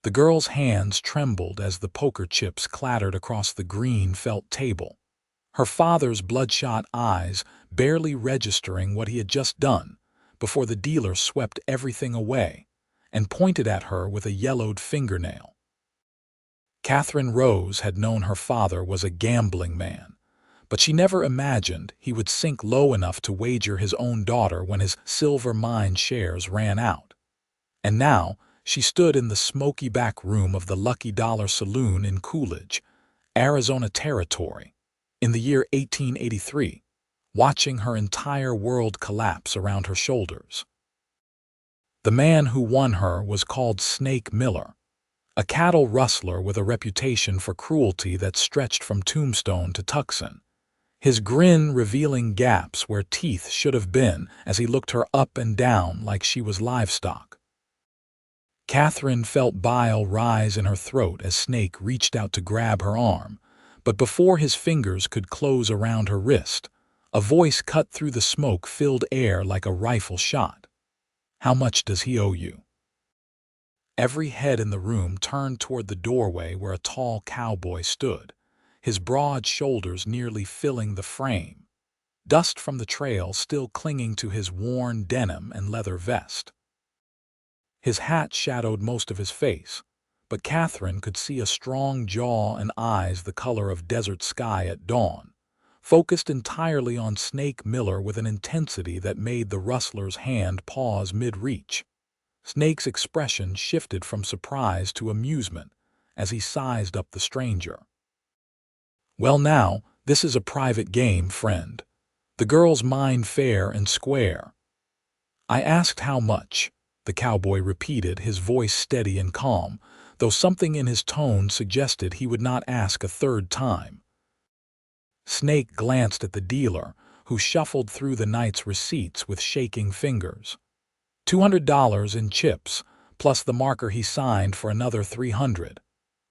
The girl's hands trembled as the poker chips clattered across the green felt table. Her father's bloodshot eyes barely registering what he had just done before the dealer swept everything away and pointed at her with a yellowed fingernail. Katherine Rose had known her father was a gambling man, but she never imagined he would sink low enough to wager his own daughter when his silver mine shares ran out. And now she stood in the smoky back room of the Lucky Dollar Saloon in Coolidge, Arizona Territory, in the year 1883, watching her entire world collapse around her shoulders. The man who won her was called Snake Miller, a cattle rustler with a reputation for cruelty that stretched from Tombstone to Tucson, his grin revealing gaps where teeth should have been as he looked her up and down like she was livestock. Katherine felt bile rise in her throat as Snake reached out to grab her arm, but before his fingers could close around her wrist, a voice cut through the smoke-filled air like a rifle shot. "How much does he owe you?" Every head in the room turned toward the doorway where a tall cowboy stood, his broad shoulders nearly filling the frame, dust from the trail still clinging to his worn denim and leather vest. His hat shadowed most of his face, but Katherine could see a strong jaw and eyes the color of desert sky at dawn, focused entirely on Snake Miller with an intensity that made the rustler's hand pause mid-reach. Snake's expression shifted from surprise to amusement as he sized up the stranger. "Well now, this is a private game, friend. The girl's mine fair and square." "I asked how much," the cowboy repeated, his voice steady and calm, though something in his tone suggested he would not ask a third time. Snake glanced at the dealer, who shuffled through the night's receipts with shaking fingers. $200 in chips, plus the marker he signed for another $300.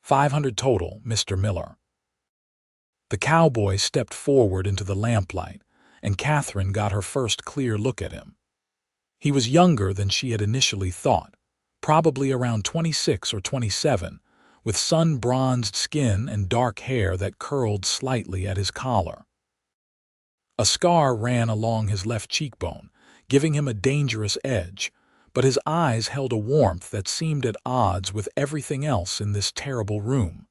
$500 total, Mr. Miller. The cowboy stepped forward into the lamplight, and Katherine got her first clear look at him. He was younger than she had initially thought, probably around 26 or 27, with sun-bronzed skin and dark hair that curled slightly at his collar. A scar ran along his left cheekbone, giving him a dangerous edge, but his eyes held a warmth that seemed at odds with everything else in this terrible room.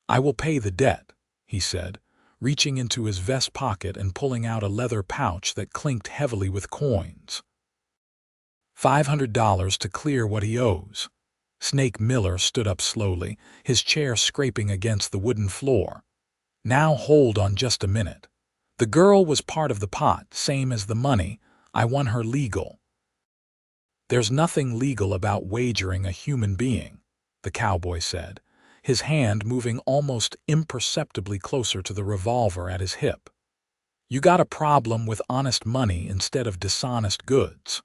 "I will pay the debt," he said, reaching into his vest pocket and pulling out a leather pouch that clinked heavily with coins. $500 to clear what he owes. Snake Miller stood up slowly, his chair scraping against the wooden floor. "Now hold on just a minute. The girl was part of the pot, same as the money. I won her legal." "There's nothing legal about wagering a human being," the cowboy said, his hand moving almost imperceptibly closer to the revolver at his hip. "You got a problem with honest money instead of dishonest goods."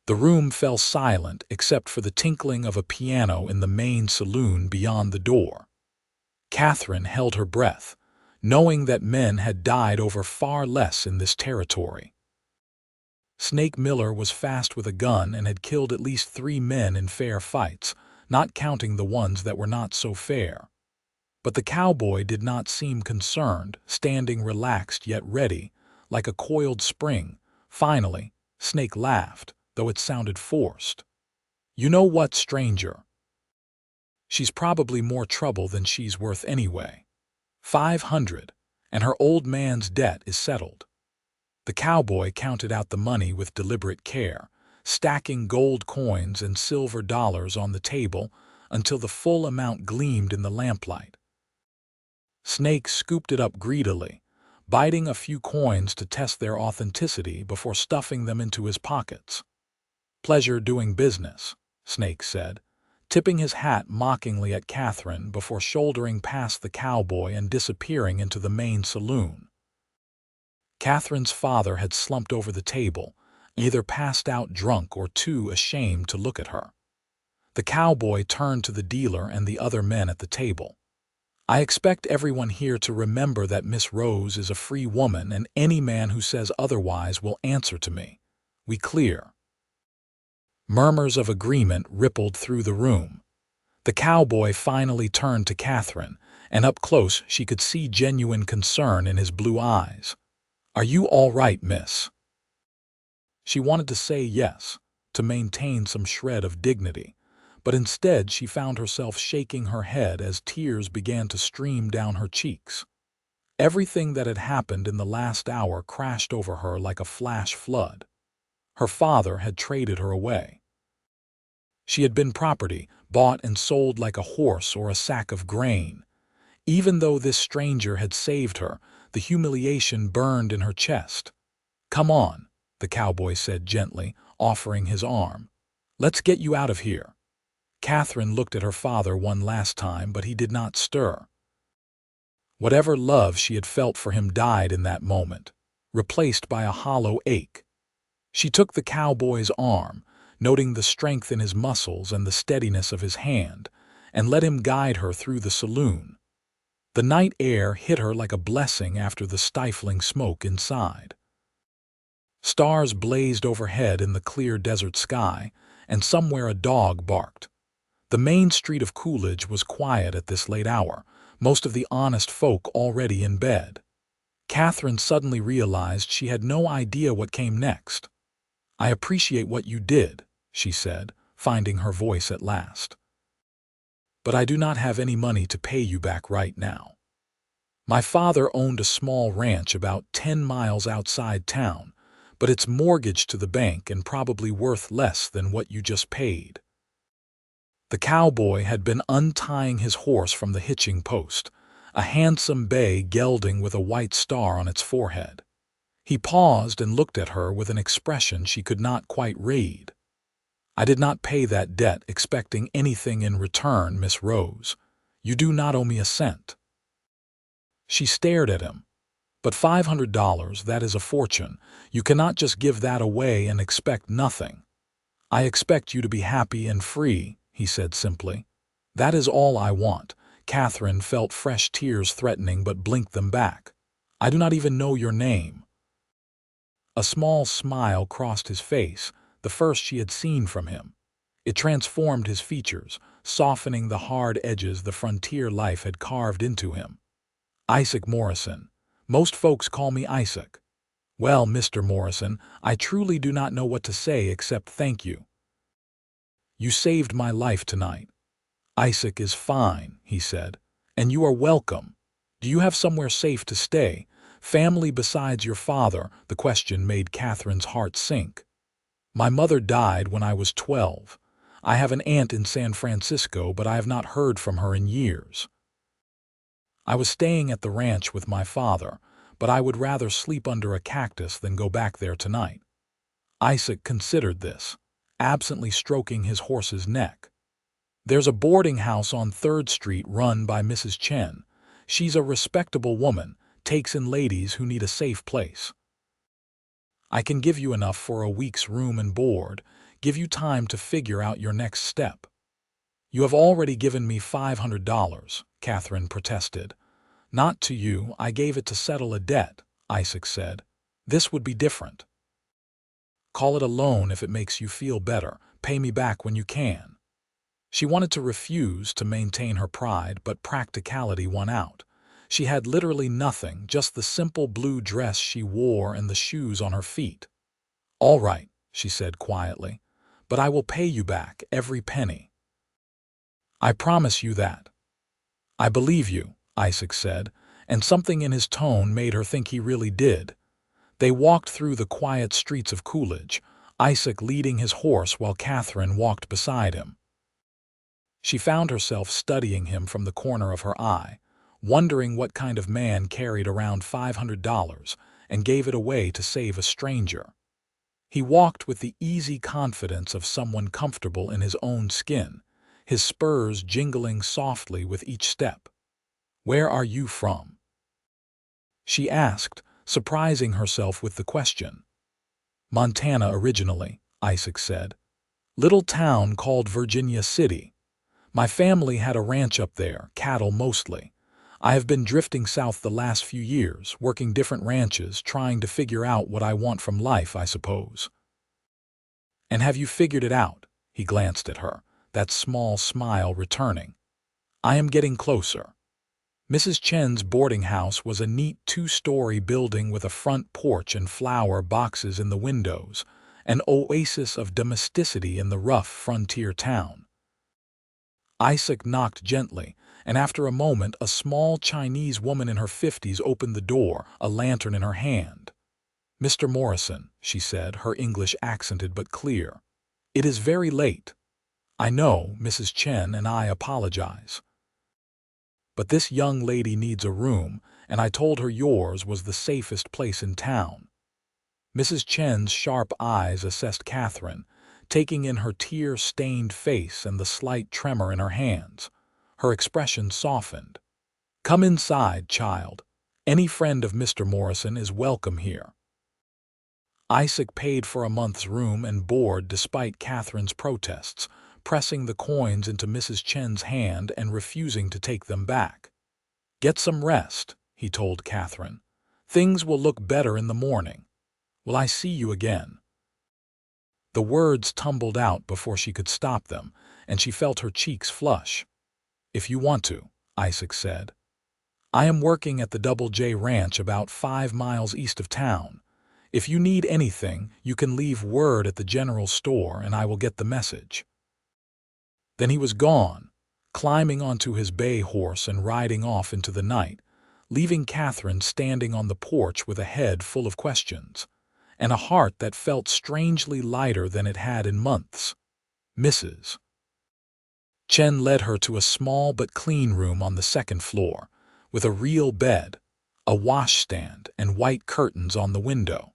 The room fell silent except for the tinkling of a piano in the main saloon beyond the door. Katherine held her breath, knowing that men had died over far less in this territory. Snake Miller was fast with a gun and had killed at least 3 men in fair fights, not counting the ones that were not so fair. But the cowboy did not seem concerned, standing relaxed yet ready, like a coiled spring. Finally, Snake laughed, though it sounded forced. "You know what, stranger? She's probably more trouble than she's worth anyway. 500, and her old man's debt is settled." The cowboy counted out the money with deliberate care, stacking gold coins and silver dollars on the table until the full amount gleamed in the lamplight. Snake scooped it up greedily, biting a few coins to test their authenticity before stuffing them into his pockets. "Pleasure doing business," Snake said, tipping his hat mockingly at Katherine before shouldering past the cowboy and disappearing into the main saloon. Katherine's father had slumped over the table, either passed out drunk or too ashamed to look at her. The cowboy turned to the dealer and the other men at the table. "I expect everyone here to remember that Miss Rose is a free woman, and any man who says otherwise will answer to me. We clear?" Murmurs of agreement rippled through the room. The cowboy finally turned to Katherine, and up close she could see genuine concern in his blue eyes. "Are you all right, miss?" She wanted to say yes, to maintain some shred of dignity, but instead she found herself shaking her head as tears began to stream down her cheeks. Everything that had happened in the last hour crashed over her like a flash flood. Her father had traded her away. She had been property, bought and sold like a horse or a sack of grain. Even though this stranger had saved her, the humiliation burned in her chest. "Come on," the cowboy said gently, offering his arm. "Let's get you out of here." Katherine looked at her father one last time, but he did not stir. Whatever love she had felt for him died in that moment, replaced by a hollow ache. She took the cowboy's arm, noting the strength in his muscles and the steadiness of his hand, and let him guide her through the saloon. The night air hit her like a blessing after the stifling smoke inside. Stars blazed overhead in the clear desert sky, and somewhere a dog barked. The main street of Coolidge was quiet at this late hour, most of the honest folk already in bed. Katherine suddenly realized she had no idea what came next. "I appreciate what you did," she said, finding her voice at last. "But I do not have any money to pay you back right now. My father owned a small ranch about 10 miles outside town, but it's mortgaged to the bank and probably worth less than what you just paid." The cowboy had been untying his horse from the hitching post, a handsome bay gelding with a white star on its forehead. He paused and looked at her with an expression she could not quite read. "I did not pay that debt expecting anything in return, Miss Rose. You do not owe me a cent." She stared at him. "But $500, that is a fortune. You cannot just give that away and expect nothing." "I expect you to be happy and free," he said simply. "That is all I want." Katherine felt fresh tears threatening but blinked them back. "I do not even know your name." A small smile crossed his face, the first she had seen from him. It transformed his features, softening the hard edges the frontier life had carved into him. "Isaac Morrison. Most folks call me Isaac." "Well, Mr. Morrison, I truly do not know what to say except thank you. You saved my life tonight." "Isaac is fine," he said, "and you are welcome. Do you have somewhere safe to stay? Family besides your father?" The question made Katherine's heart sink. "My mother died when I was 12. I have an aunt in San Francisco, but I have not heard from her in years. I was staying at the ranch with my father, but I would rather sleep under a cactus than go back there tonight." Isaac considered this, absently stroking his horse's neck. "There's a boarding house on 3rd Street run by Mrs. Chen. She's a respectable woman, takes in ladies who need a safe place. I can give you enough for a week's room and board, give you time to figure out your next step." "You have already given me $500, Katherine protested. "Not to you, I gave it to settle a debt," Isaac said. "This would be different." "Call it a loan if it makes you feel better. Pay me back when you can." She wanted to refuse to maintain her pride, but practicality won out. She had literally nothing, just the simple blue dress she wore and the shoes on her feet. "All right," she said quietly, "but I will pay you back every penny. I promise you that." "I believe you," Isaac said, and something in his tone made her think he really did. They walked through the quiet streets of Coolidge, Isaac leading his horse while Katherine walked beside him. She found herself studying him from the corner of her eye, wondering what kind of man carried around $500 and gave it away to save a stranger. He walked with the easy confidence of someone comfortable in his own skin, his spurs jingling softly with each step. "Where are you from?" she asked, surprising herself with the question. "Montana originally," Isaac said. "Little town called Virginia City. My family had a ranch up there, cattle mostly. I have been drifting south the last few years, working different ranches, trying to figure out what I want from life, I suppose." And have you figured it out? He glanced at her, that small smile returning. I am getting closer. Mrs. Chen's boarding house was a neat two-story building with a front porch and flower boxes in the windows, an oasis of domesticity in the rough frontier town. Isaac knocked gently, and after a moment a small Chinese woman in her 50s opened the door, a lantern in her hand. "Mr. Morrison," she said, her English accented but clear. "It is very late. I know, Mrs. Chen, and I apologize. But this young lady needs a room, and I told her yours was the safest place in town." Mrs. Chen's sharp eyes assessed Katherine, taking in her tear-stained face and the slight tremor in her hands. Her expression softened. "Come inside, child. Any friend of Mr. Morrison is welcome here." Isaac paid for a month's room and board despite Katherine's protests, pressing the coins into Mrs. Chen's hand and refusing to take them back. "Get some rest," he told Katherine. "Things will look better in the morning. Will I see you again?" The words tumbled out before she could stop them, and she felt her cheeks flush. "If you want to," Isaac said. "I am working at the Double J Ranch about 5 miles east of town. If you need anything, you can leave word at the general store and I will get the message." Then he was gone, climbing onto his bay horse and riding off into the night, leaving Katherine standing on the porch with a head full of questions, and a heart that felt strangely lighter than it had in months. Mrs. Chen led her to a small but clean room on the second floor, with a real bed, a washstand, and white curtains on the window.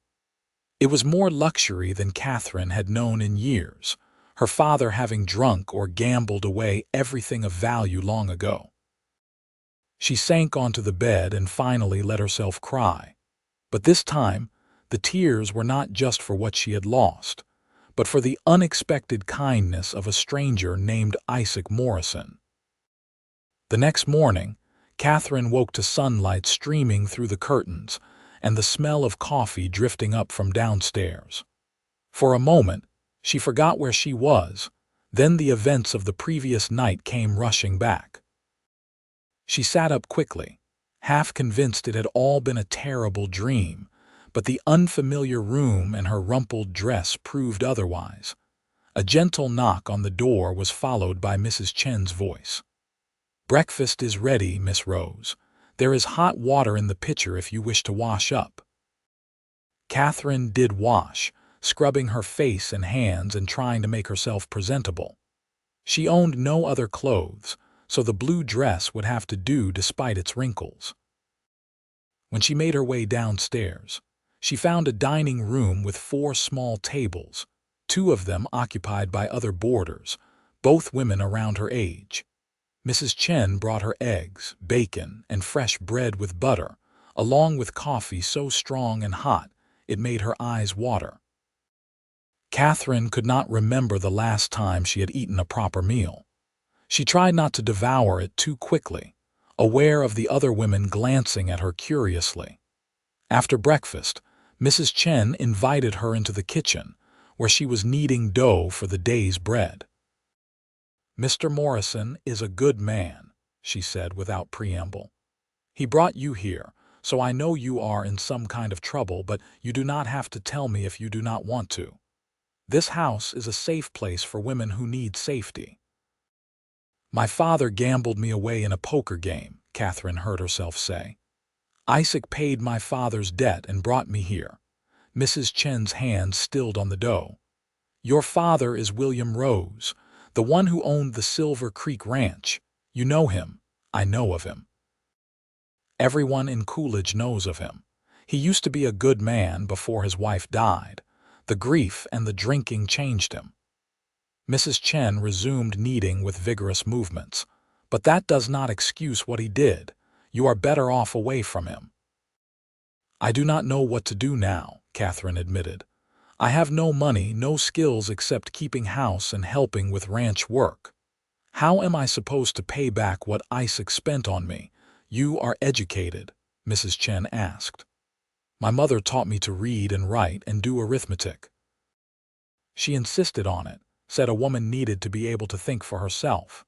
It was more luxury than Katherine had known in years, her father having drunk or gambled away everything of value long ago. She sank onto the bed and finally let herself cry. But this time, the tears were not just for what she had lost, but for the unexpected kindness of a stranger named Isaac Morrison. The next morning, Katherine woke to sunlight streaming through the curtains and the smell of coffee drifting up from downstairs. For a moment, she forgot where she was, then the events of the previous night came rushing back. She sat up quickly, half convinced it had all been a terrible dream, but the unfamiliar room and her rumpled dress proved otherwise. A gentle knock on the door was followed by Mrs. Chen's voice. "Breakfast is ready, Miss Rose. There is hot water in the pitcher if you wish to wash up." Katherine did wash, scrubbing her face and hands and trying to make herself presentable. She owned no other clothes, so the blue dress would have to do despite its wrinkles. When she made her way downstairs, she found a dining room with 4 small tables, 2 of them occupied by other boarders, both women around her age. Mrs. Chen brought her eggs, bacon, and fresh bread with butter, along with coffee so strong and hot it made her eyes water. Katherine could not remember the last time she had eaten a proper meal. She tried not to devour it too quickly, aware of the other women glancing at her curiously. After breakfast, Mrs. Chen invited her into the kitchen, where she was kneading dough for the day's bread. "Mr. Morrison is a good man," she said without preamble. "He brought you here, so I know you are in some kind of trouble, but you do not have to tell me if you do not want to. This house is a safe place for women who need safety." "My father gambled me away in a poker game," Katherine heard herself say. "Isaac paid my father's debt and brought me here." Mrs. Chen's hand stilled on the dough. "Your father is William Rose, the one who owned the Silver Creek Ranch. You know him. I know of him. Everyone in Coolidge knows of him. He used to be a good man before his wife died. The grief and the drinking changed him." Mrs. Chen resumed kneading with vigorous movements. "But that does not excuse what he did. You are better off away from him." "I do not know what to do now," Katherine admitted. "I have no money, no skills except keeping house and helping with ranch work. How am I supposed to pay back what Isaac spent on me?" "You are educated?" Mrs. Chen asked. "My mother taught me to read and write and do arithmetic." She insisted on it, said a woman needed to be able to think for herself.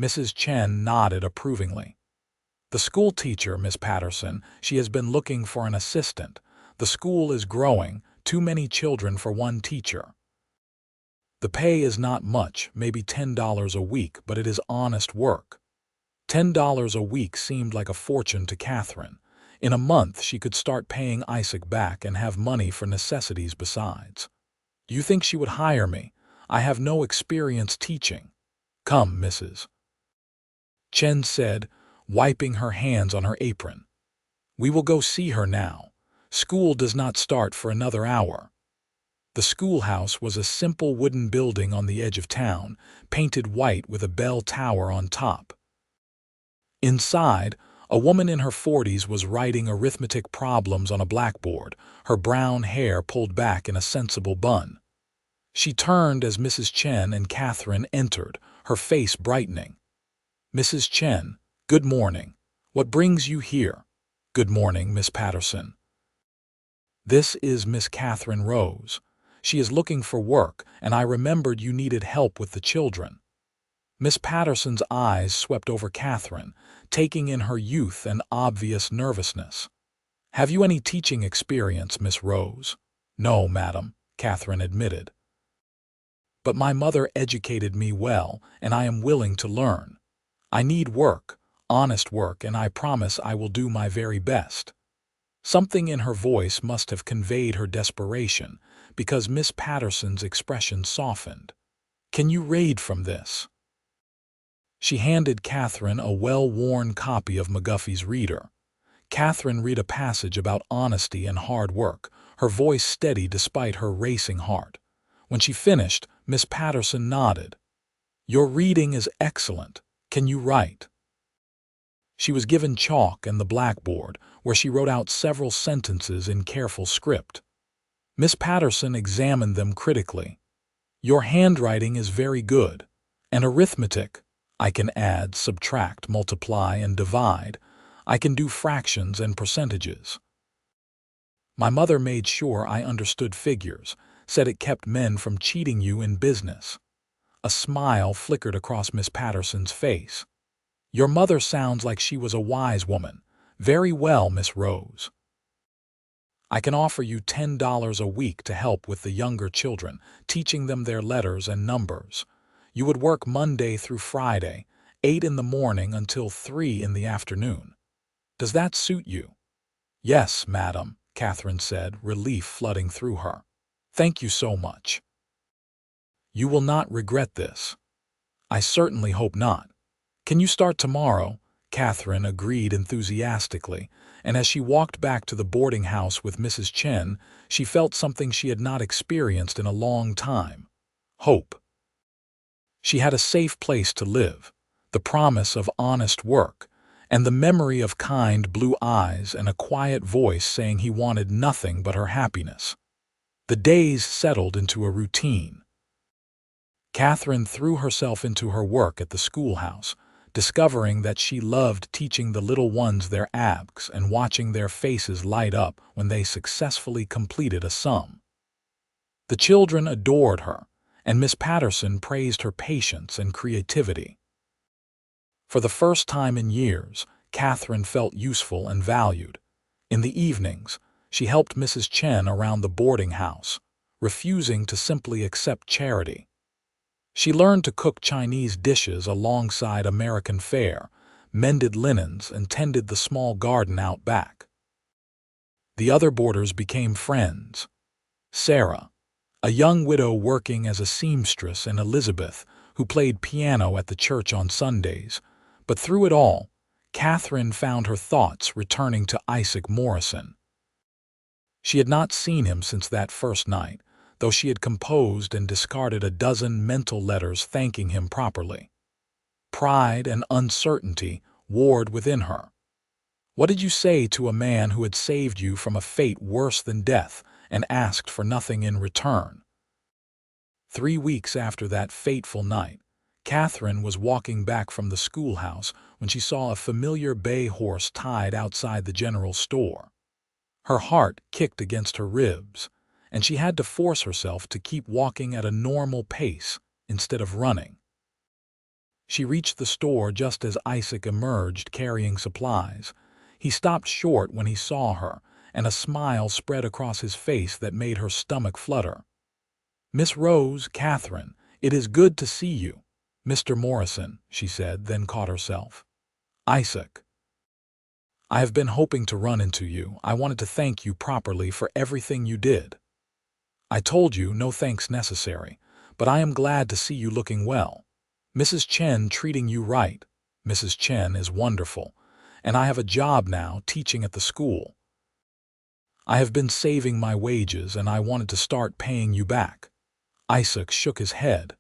Mrs. Chen nodded approvingly. The school teacher, Miss Patterson, she has been looking for an assistant. The school is growing, too many children for one teacher. The pay is not much, maybe $10 a week, but it is honest work. $10 a week seemed like a fortune to Catherine. In a month, she could start paying Isaac back and have money for necessities besides. You think she would hire me? I have no experience teaching. Come, Mrs. Chen said, wiping her hands on her apron. We will go see her now. School does not start for another hour. The schoolhouse was a simple wooden building on the edge of town, painted white with a bell tower on top. Inside, a woman in her 40s was writing arithmetic problems on a blackboard, her brown hair pulled back in a sensible bun. She turned as Mrs. Chen and Catherine entered, her face brightening. Mrs. Chen, good morning. What brings you here? Good morning, Miss Patterson. This is Miss Katherine Rose. She is looking for work, and I remembered you needed help with the children. Miss Patterson's eyes swept over Catherine, taking in her youth and obvious nervousness. Have you any teaching experience, Miss Rose? No, madam, Catherine admitted. But my mother educated me well, and I am willing to learn. I need work, honest work, and I promise I will do my very best. Something in her voice must have conveyed her desperation, because Miss Patterson's expression softened. Can you read from this? She handed Catherine a well-worn copy of McGuffey's Reader. Catherine read a passage about honesty and hard work, her voice steady despite her racing heart. When she finished, Miss Patterson nodded. Your reading is excellent. Can you write? She was given chalk and the blackboard, where she wrote out several sentences in careful script. Miss Patterson examined them critically. Your handwriting is very good. And arithmetic, I can add, subtract, multiply, and divide. I can do fractions and percentages. My mother made sure I understood figures, said it kept men from cheating you in business. A smile flickered across Miss Patterson's face. Your mother sounds like she was a wise woman. Very well, Miss Rose. I can offer you $10 a week to help with the younger children, teaching them their letters and numbers. You would work Monday through Friday, 8 in the morning until 3 in the afternoon. Does that suit you? Yes, madam, Catherine said, relief flooding through her. Thank you so much. You will not regret this. I certainly hope not. Can you start tomorrow? Catherine agreed enthusiastically, and as she walked back to the boarding house with Mrs. Chen, she felt something she had not experienced in a long time: hope. She had a safe place to live, the promise of honest work, and the memory of kind blue eyes and a quiet voice saying he wanted nothing but her happiness. The days settled into a routine. Catherine threw herself into her work at the schoolhouse, discovering that she loved teaching the little ones their abcs and watching their faces light up when they successfully completed a sum. The children adored her, and Miss Patterson praised her patience and creativity. For the first time in years, Catherine felt useful and valued. In the evenings, she helped Mrs. Chen around the boarding house, refusing to simply accept charity. She learned to cook Chinese dishes alongside American fare, mended linens, and tended the small garden out back. The other boarders became friends. Sarah, a young widow working as a seamstress, and Elizabeth, who played piano at the church on Sundays. But through it all, Catherine found her thoughts returning to Isaac Morrison. She had not seen him since that first night, though she had composed and discarded a dozen mental letters thanking him properly. Pride and uncertainty warred within her. What did you say to a man who had saved you from a fate worse than death and asked for nothing in return? 3 weeks after that fateful night, Catherine was walking back from the schoolhouse when she saw a familiar bay horse tied outside the general store. Her heart kicked against her ribs. and she had to force herself to keep walking at a normal pace instead of running. She reached the store just as Isaac emerged carrying supplies. He stopped short when he saw her, and a smile spread across his face that made her stomach flutter. "Miss Rose, Katherine, it is good to see you." "Mr. Morrison," she said, then caught herself. "Isaac. I have been hoping to run into you. I wanted to thank you properly for everything you did." "I told you no thanks necessary, but I am glad to see you looking well. Mrs. Chen treating you right." "Mrs. Chen is wonderful, and I have a job now teaching at the school. I have been saving my wages and I wanted to start paying you back." Isaac shook his head.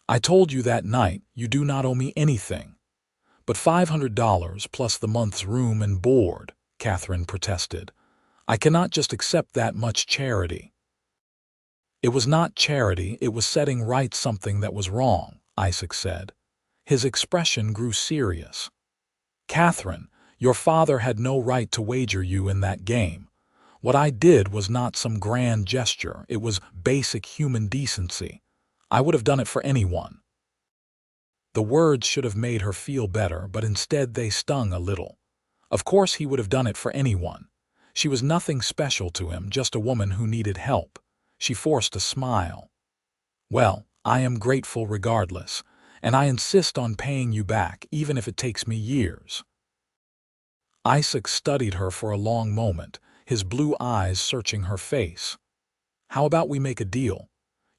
"I told you that night you do not owe me anything." "But $500 plus the month's room and board," Katherine protested. "I cannot just accept that much charity." "It was not charity, it was setting right something that was wrong," Isaac said. His expression grew serious. "Katherine, your father had no right to wager you in that game. What I did was not some grand gesture, it was basic human decency. I would have done it for anyone." The words should have made her feel better, but instead they stung a little. Of course he would have done it for anyone. She was nothing special to him, just a woman who needed help. She forced a smile. "Well, I am grateful regardless, and I insist on paying you back, even if it takes me years." Isaac studied her for a long moment, his blue eyes searching her face. "How about we make a deal?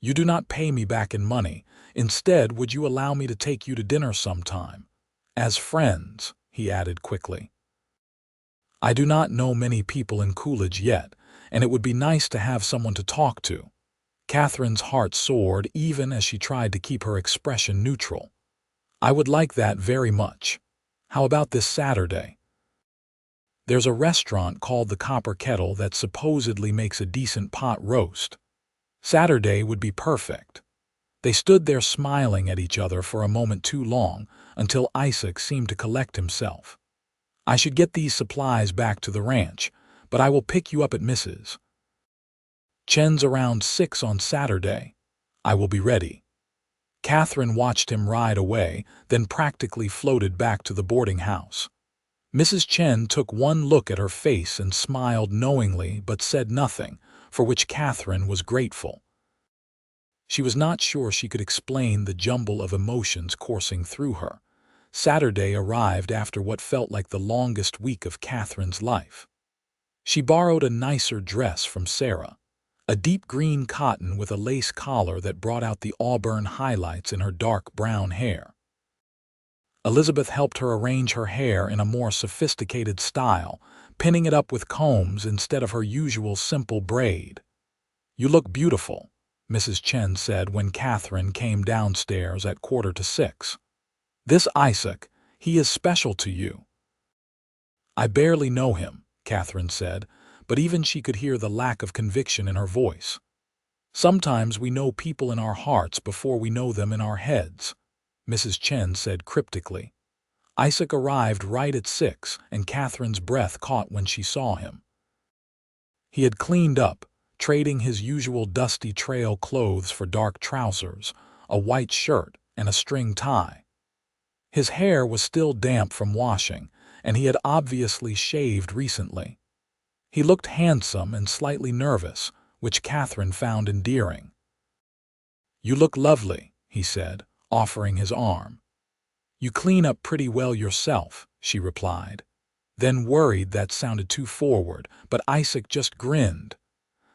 You do not pay me back in money. Instead, would you allow me to take you to dinner sometime? As friends," he added quickly. "I do not know many people in Coolidge yet, and it would be nice to have someone to talk to." Katherine's heart soared even as she tried to keep her expression neutral. "I would like that very much. How about this Saturday? There's a restaurant called the Copper Kettle that supposedly makes a decent pot roast. Saturday would be perfect." They stood there smiling at each other for a moment too long, until Isaac seemed to collect himself. "I should get these supplies back to the ranch, but I will pick you up at Mrs. Chen's around 6 on Saturday. I will be ready." Katherine watched him ride away, then practically floated back to the boarding house. Mrs. Chen took one look at her face and smiled knowingly but said nothing, for which Katherine was grateful. She was not sure she could explain the jumble of emotions coursing through her. Saturday arrived after what felt like the longest week of Katherine's life. She borrowed a nicer dress from Sarah, a deep green cotton with a lace collar that brought out the auburn highlights in her dark brown hair. Elizabeth helped her arrange her hair in a more sophisticated style, pinning it up with combs instead of her usual simple braid. "You look beautiful," Mrs. Chen said when Katherine came downstairs at 5:45. "This Isaac, he is special to you." "I barely know him," Katherine said, but even she could hear the lack of conviction in her voice. "Sometimes we know people in our hearts before we know them in our heads," Mrs. Chen said cryptically. Isaac arrived right at 6, and Katherine's breath caught when she saw him. He had cleaned up, trading his usual dusty trail clothes for dark trousers, a white shirt, and a string tie. His hair was still damp from washing, and he had obviously shaved recently. He looked handsome and slightly nervous, which Katherine found endearing. "You look lovely," he said, offering his arm. "You clean up pretty well yourself," she replied. Then worried that sounded too forward, but Isaac just grinned.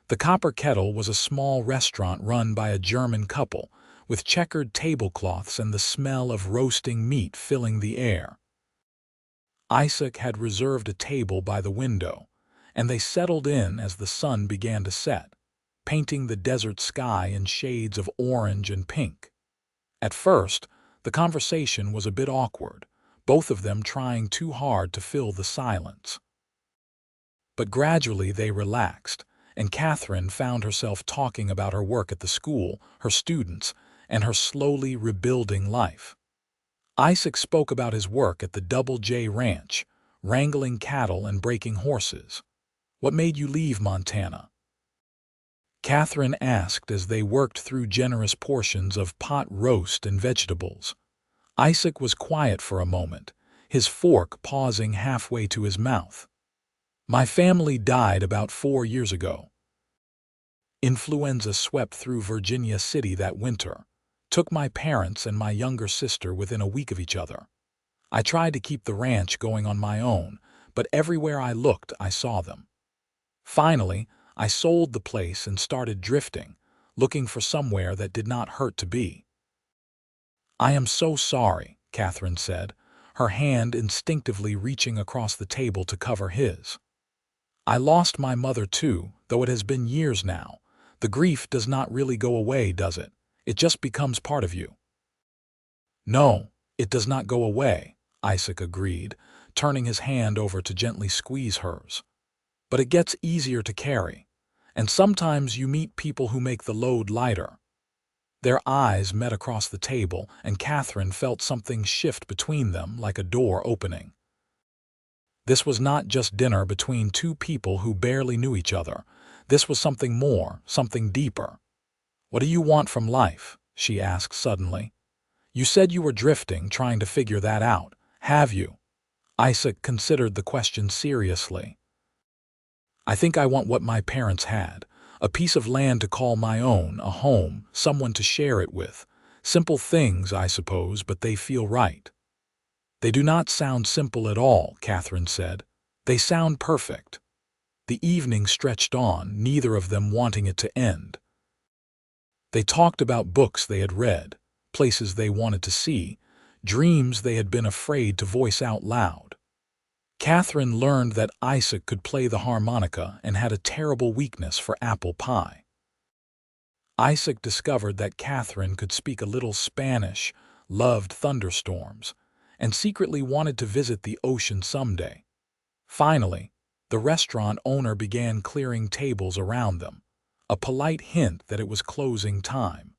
The Copper Kettle was a small restaurant run by a German couple, with checkered tablecloths and the smell of roasting meat filling the air. Isaac had reserved a table by the window, and they settled in as the sun began to set, painting the desert sky in shades of orange and pink. At first, the conversation was a bit awkward, both of them trying too hard to fill the silence. But gradually they relaxed, and Katherine found herself talking about her work at the school, her students, and her slowly rebuilding life. Isaac spoke about his work at the Double J Ranch, wrangling cattle and breaking horses. "What made you leave Montana?" Katherine asked as they worked through generous portions of pot roast and vegetables. Isaac was quiet for a moment, his fork pausing halfway to his mouth. My family died about 4 years ago. Influenza swept through Virginia City that winter, took my parents and my younger sister within a week of each other. I tried to keep the ranch going on my own, but everywhere I looked, I saw them. Finally, I sold the place and started drifting, looking for somewhere that did not hurt to be. I am so sorry, Katherine said, her hand instinctively reaching across the table to cover his. I lost my mother too, though it has been years now. The grief does not really go away, does it? It just becomes part of you. No, it does not go away, Isaac agreed, turning his hand over to gently squeeze hers. But it gets easier to carry, and sometimes you meet people who make the load lighter. Their eyes met across the table, and Katherine felt something shift between them like a door opening. This was not just dinner between two people who barely knew each other. This was something more, something deeper. "What do you want from life?" she asked suddenly. "You said you were drifting, trying to figure that out. Have you?" Isaac considered the question seriously. "I think I want what my parents had. A piece of land to call my own, a home, someone to share it with. Simple things, I suppose, but they feel right." "They do not sound simple at all," Katherine said. "They sound perfect." The evening stretched on, neither of them wanting it to end. They talked about books they had read, places they wanted to see, dreams they had been afraid to voice out loud. Katherine learned that Isaac could play the harmonica and had a terrible weakness for apple pie. Isaac discovered that Katherine could speak a little Spanish, loved thunderstorms, and secretly wanted to visit the ocean someday. Finally, the restaurant owner began clearing tables around them, a polite hint that it was closing time.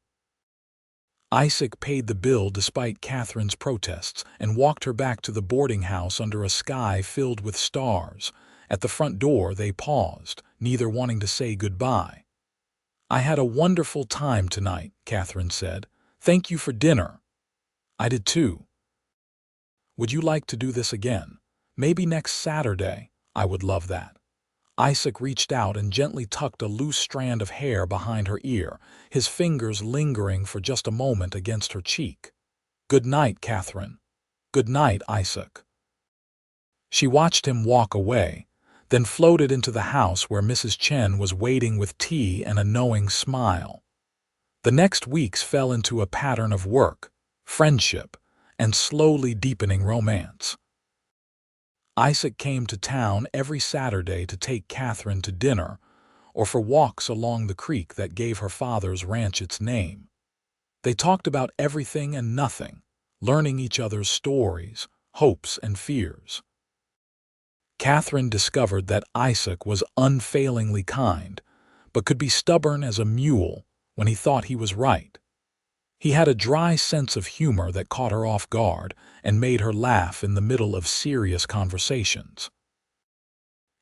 Isaac paid the bill despite Katherine's protests and walked her back to the boarding house under a sky filled with stars. At the front door they paused, neither wanting to say goodbye. "I had a wonderful time tonight," Katherine said. "Thank you for dinner." "I did too." "Would you like to do this again? Maybe next Saturday?" "I would love that." Isaac reached out and gently tucked a loose strand of hair behind her ear, his fingers lingering for just a moment against her cheek. "Good night, Katherine." "Good night, Isaac." She watched him walk away, then floated into the house where Mrs. Chen was waiting with tea and a knowing smile. The next weeks fell into a pattern of work, friendship, and slowly deepening romance. Isaac came to town every Saturday to take Katherine to dinner or for walks along the creek that gave her father's ranch its name. They talked about everything and nothing, learning each other's stories, hopes, and fears. Katherine discovered that Isaac was unfailingly kind, but could be stubborn as a mule when he thought he was right. He had a dry sense of humor that caught her off guard and made her laugh in the middle of serious conversations.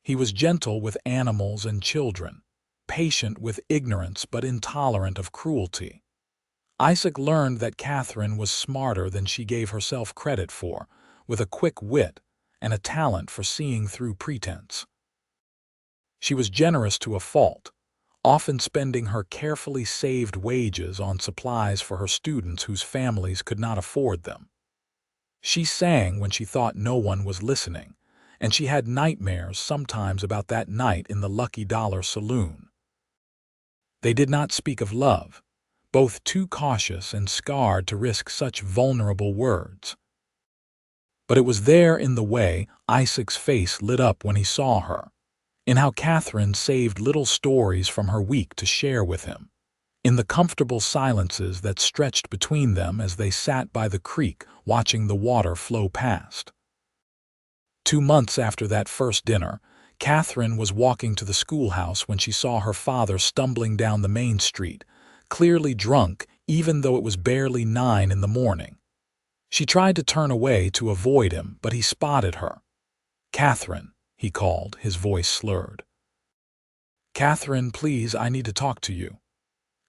He was gentle with animals and children, patient with ignorance but intolerant of cruelty. Isaac learned that Katherine was smarter than she gave herself credit for, with a quick wit and a talent for seeing through pretense. She was generous to a fault, often spending her carefully saved wages on supplies for her students whose families could not afford them. She sang when she thought no one was listening, and she had nightmares sometimes about that night in the Lucky Dollar Saloon. They did not speak of love, both too cautious and scarred to risk such vulnerable words. But it was there in the way Isaac's face lit up when he saw her, in how Katherine saved little stories from her week to share with him, in the comfortable silences that stretched between them as they sat by the creek watching the water flow past. 2 months after that first dinner, Katherine was walking to the schoolhouse when she saw her father stumbling down the main street, clearly drunk even though it was barely 9 in the morning. She tried to turn away to avoid him, but he spotted her. "Katherine," he called, his voice slurred. "Katherine, please, I need to talk to you."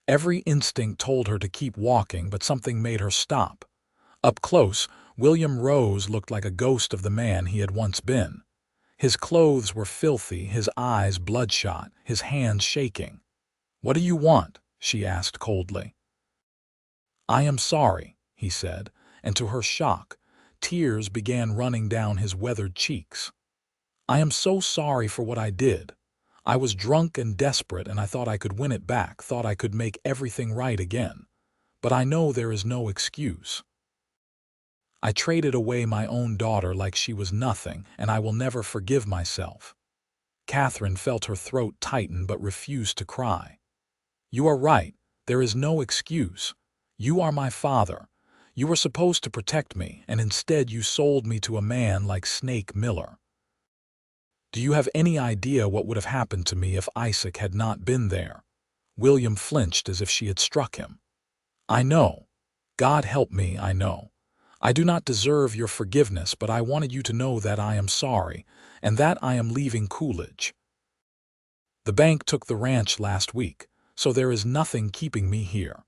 Every instinct told her to keep walking, but something made her stop. Up close, William Rose looked like a ghost of the man he had once been. His clothes were filthy, his eyes bloodshot, his hands shaking. "What do you want?" she asked coldly. "I am sorry," he said, and to her shock, tears began running down his weathered cheeks. "I am so sorry for what I did. I was drunk and desperate, and I thought I could win it back, thought I could make everything right again. But I know there is no excuse. I traded away my own daughter like she was nothing, and I will never forgive myself." Katherine felt her throat tighten but refused to cry. "You are right. There is no excuse. You are my father. You were supposed to protect me, and instead you sold me to a man like Snake Miller. Do you have any idea what would have happened to me if Isaac had not been there?" William flinched as if she had struck him. "I know. God help me, I know. I do not deserve your forgiveness, but I wanted you to know that I am sorry, and that I am leaving Coolidge. The bank took the ranch last week, so there is nothing keeping me here.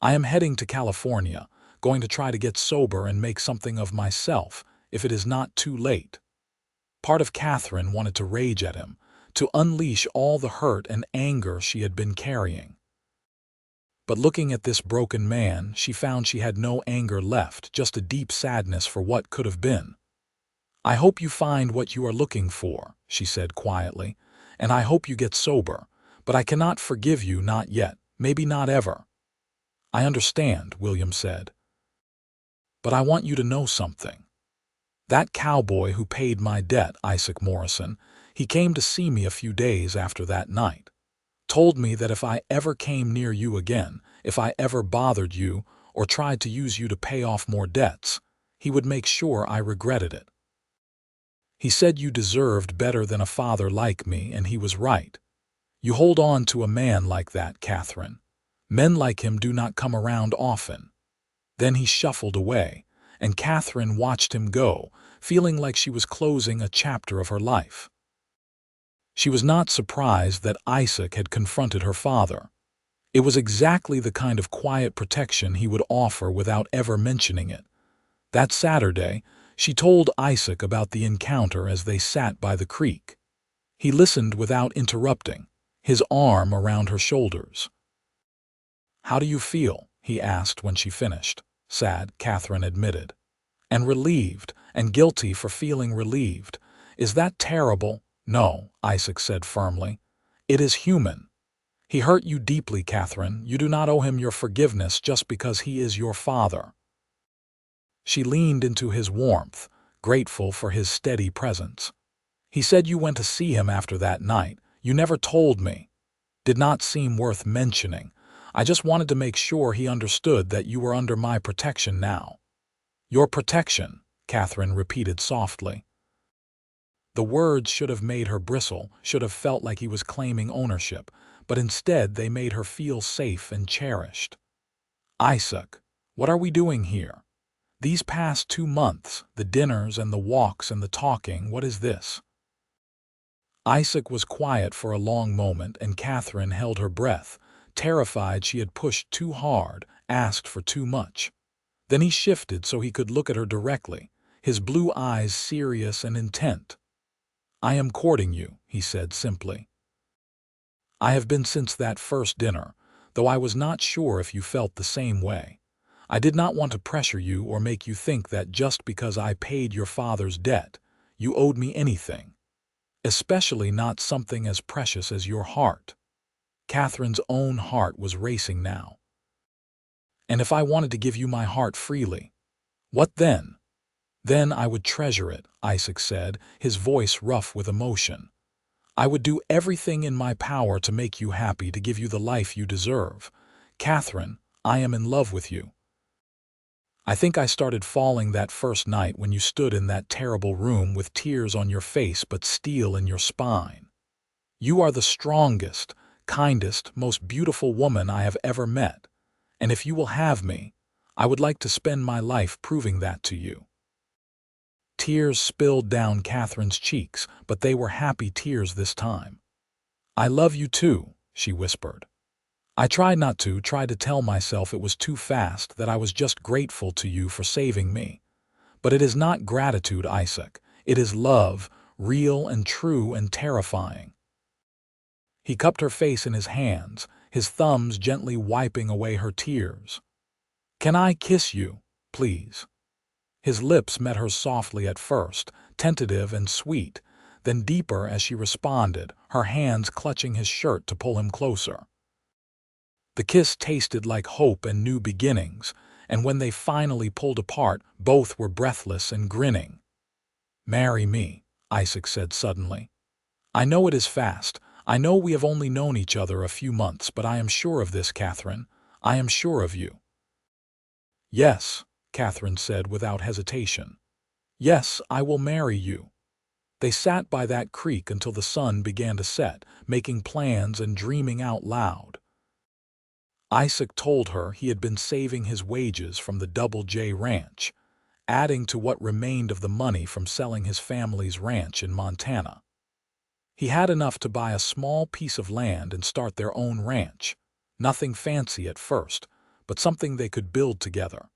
I am heading to California, going to try to get sober and make something of myself, if it is not too late." Part of Katherine wanted to rage at him, to unleash all the hurt and anger she had been carrying. But looking at this broken man, she found she had no anger left, just a deep sadness for what could have been. "I hope you find what you are looking for," she said quietly, "and I hope you get sober, but I cannot forgive you, not yet, maybe not ever." "I understand," William said. "But I want you to know something. That cowboy who paid my debt, Isaac Morrison, he came to see me a few days after that night. Told me that if I ever came near you again, if I ever bothered you or tried to use you to pay off more debts, he would make sure I regretted it. He said you deserved better than a father like me, and he was right. You hold on to a man like that, Katherine. Men like him do not come around often." Then he shuffled away, and Katherine watched him go, feeling like she was closing a chapter of her life. She was not surprised that Isaac had confronted her father. It was exactly the kind of quiet protection he would offer without ever mentioning it. That Saturday, she told Isaac about the encounter as they sat by the creek. He listened without interrupting, his arm around her shoulders. "How do you feel?" he asked when she finished. "Sad," Katherine admitted. "And relieved, and guilty for feeling relieved. Is that terrible?" "No," Isaac said firmly. "It is human. He hurt you deeply, Katherine. You do not owe him your forgiveness just because he is your father." She leaned into his warmth, grateful for his steady presence. "He said you went to see him after that night. You never told me. Did not seem worth mentioning. I just wanted to make sure he understood that you were under my protection now." "Your protection," Katherine repeated softly. The words should have made her bristle, should have felt like he was claiming ownership, but instead they made her feel safe and cherished. "Isaac, what are we doing here? These past 2 months, the dinners and the walks and the talking, what is this?" Isaac was quiet for a long moment, and Katherine held her breath, terrified she had pushed too hard, asked for too much. Then he shifted so he could look at her directly, his blue eyes serious and intent. "I am courting you," he said simply. "I have been since that first dinner, though I was not sure if you felt the same way. I did not want to pressure you or make you think that just because I paid your father's debt, you owed me anything. Especially not something as precious as your heart." Katherine's own heart was racing now. "And if I wanted to give you my heart freely, what then?" "Then I would treasure it," Isaac said, his voice rough with emotion. "I would do everything in my power to make you happy, to give you the life you deserve. Katherine, I am in love with you. I think I started falling that first night when you stood in that terrible room with tears on your face but steel in your spine. You are the strongest, kindest, most beautiful woman I have ever met, and if you will have me, I would like to spend my life proving that to you." Tears spilled down Katherine's cheeks, but they were happy tears this time. "I love you too," she whispered. I tried not to, tried to tell myself it was too fast, that I was just grateful to you for saving me. But it is not gratitude, Isaac. It is love, real and true and terrifying. He cupped her face in his hands, his thumbs gently wiping away her tears. "Can I kiss you, please?" His lips met hers softly at first, tentative and sweet, then deeper as she responded, her hands clutching his shirt to pull him closer. The kiss tasted like hope and new beginnings, and when they finally pulled apart, both were breathless and grinning. "Marry me," Isaac said suddenly. "I know it is fast. I know we have only known each other a few months, but I am sure of this, Katherine. I am sure of you." "Yes," Katherine said without hesitation. "Yes, I will marry you." They sat by that creek until the sun began to set, making plans and dreaming out loud. Isaac told her he had been saving his wages from the Double J Ranch, adding to what remained of the money from selling his family's ranch in Montana. He had enough to buy a small piece of land and start their own ranch. Nothing fancy at first, but something they could build together.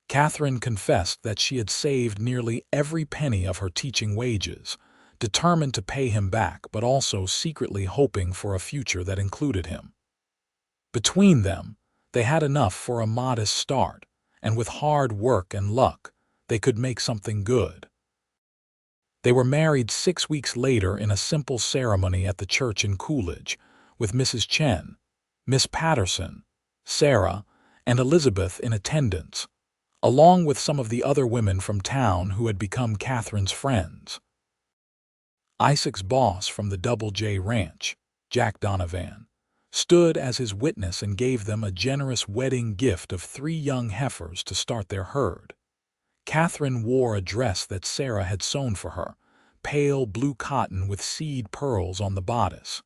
Katherine confessed that she had saved nearly every penny of her teaching wages, determined to pay him back, but also secretly hoping for a future that included him. Between them, they had enough for a modest start, and with hard work and luck, they could make something good. They were married 6 weeks later in a simple ceremony at the church in Coolidge, with Mrs. Chen, Miss Patterson, Sarah, and Elizabeth in attendance, along with some of the other women from town who had become Katherine's friends. Isaac's boss from the Double J Ranch, Jack Donovan, stood as his witness and gave them a generous wedding gift of 3 young heifers to start their herd. Katherine wore a dress that Sarah had sewn for her, pale blue cotton with seed pearls on the bodice.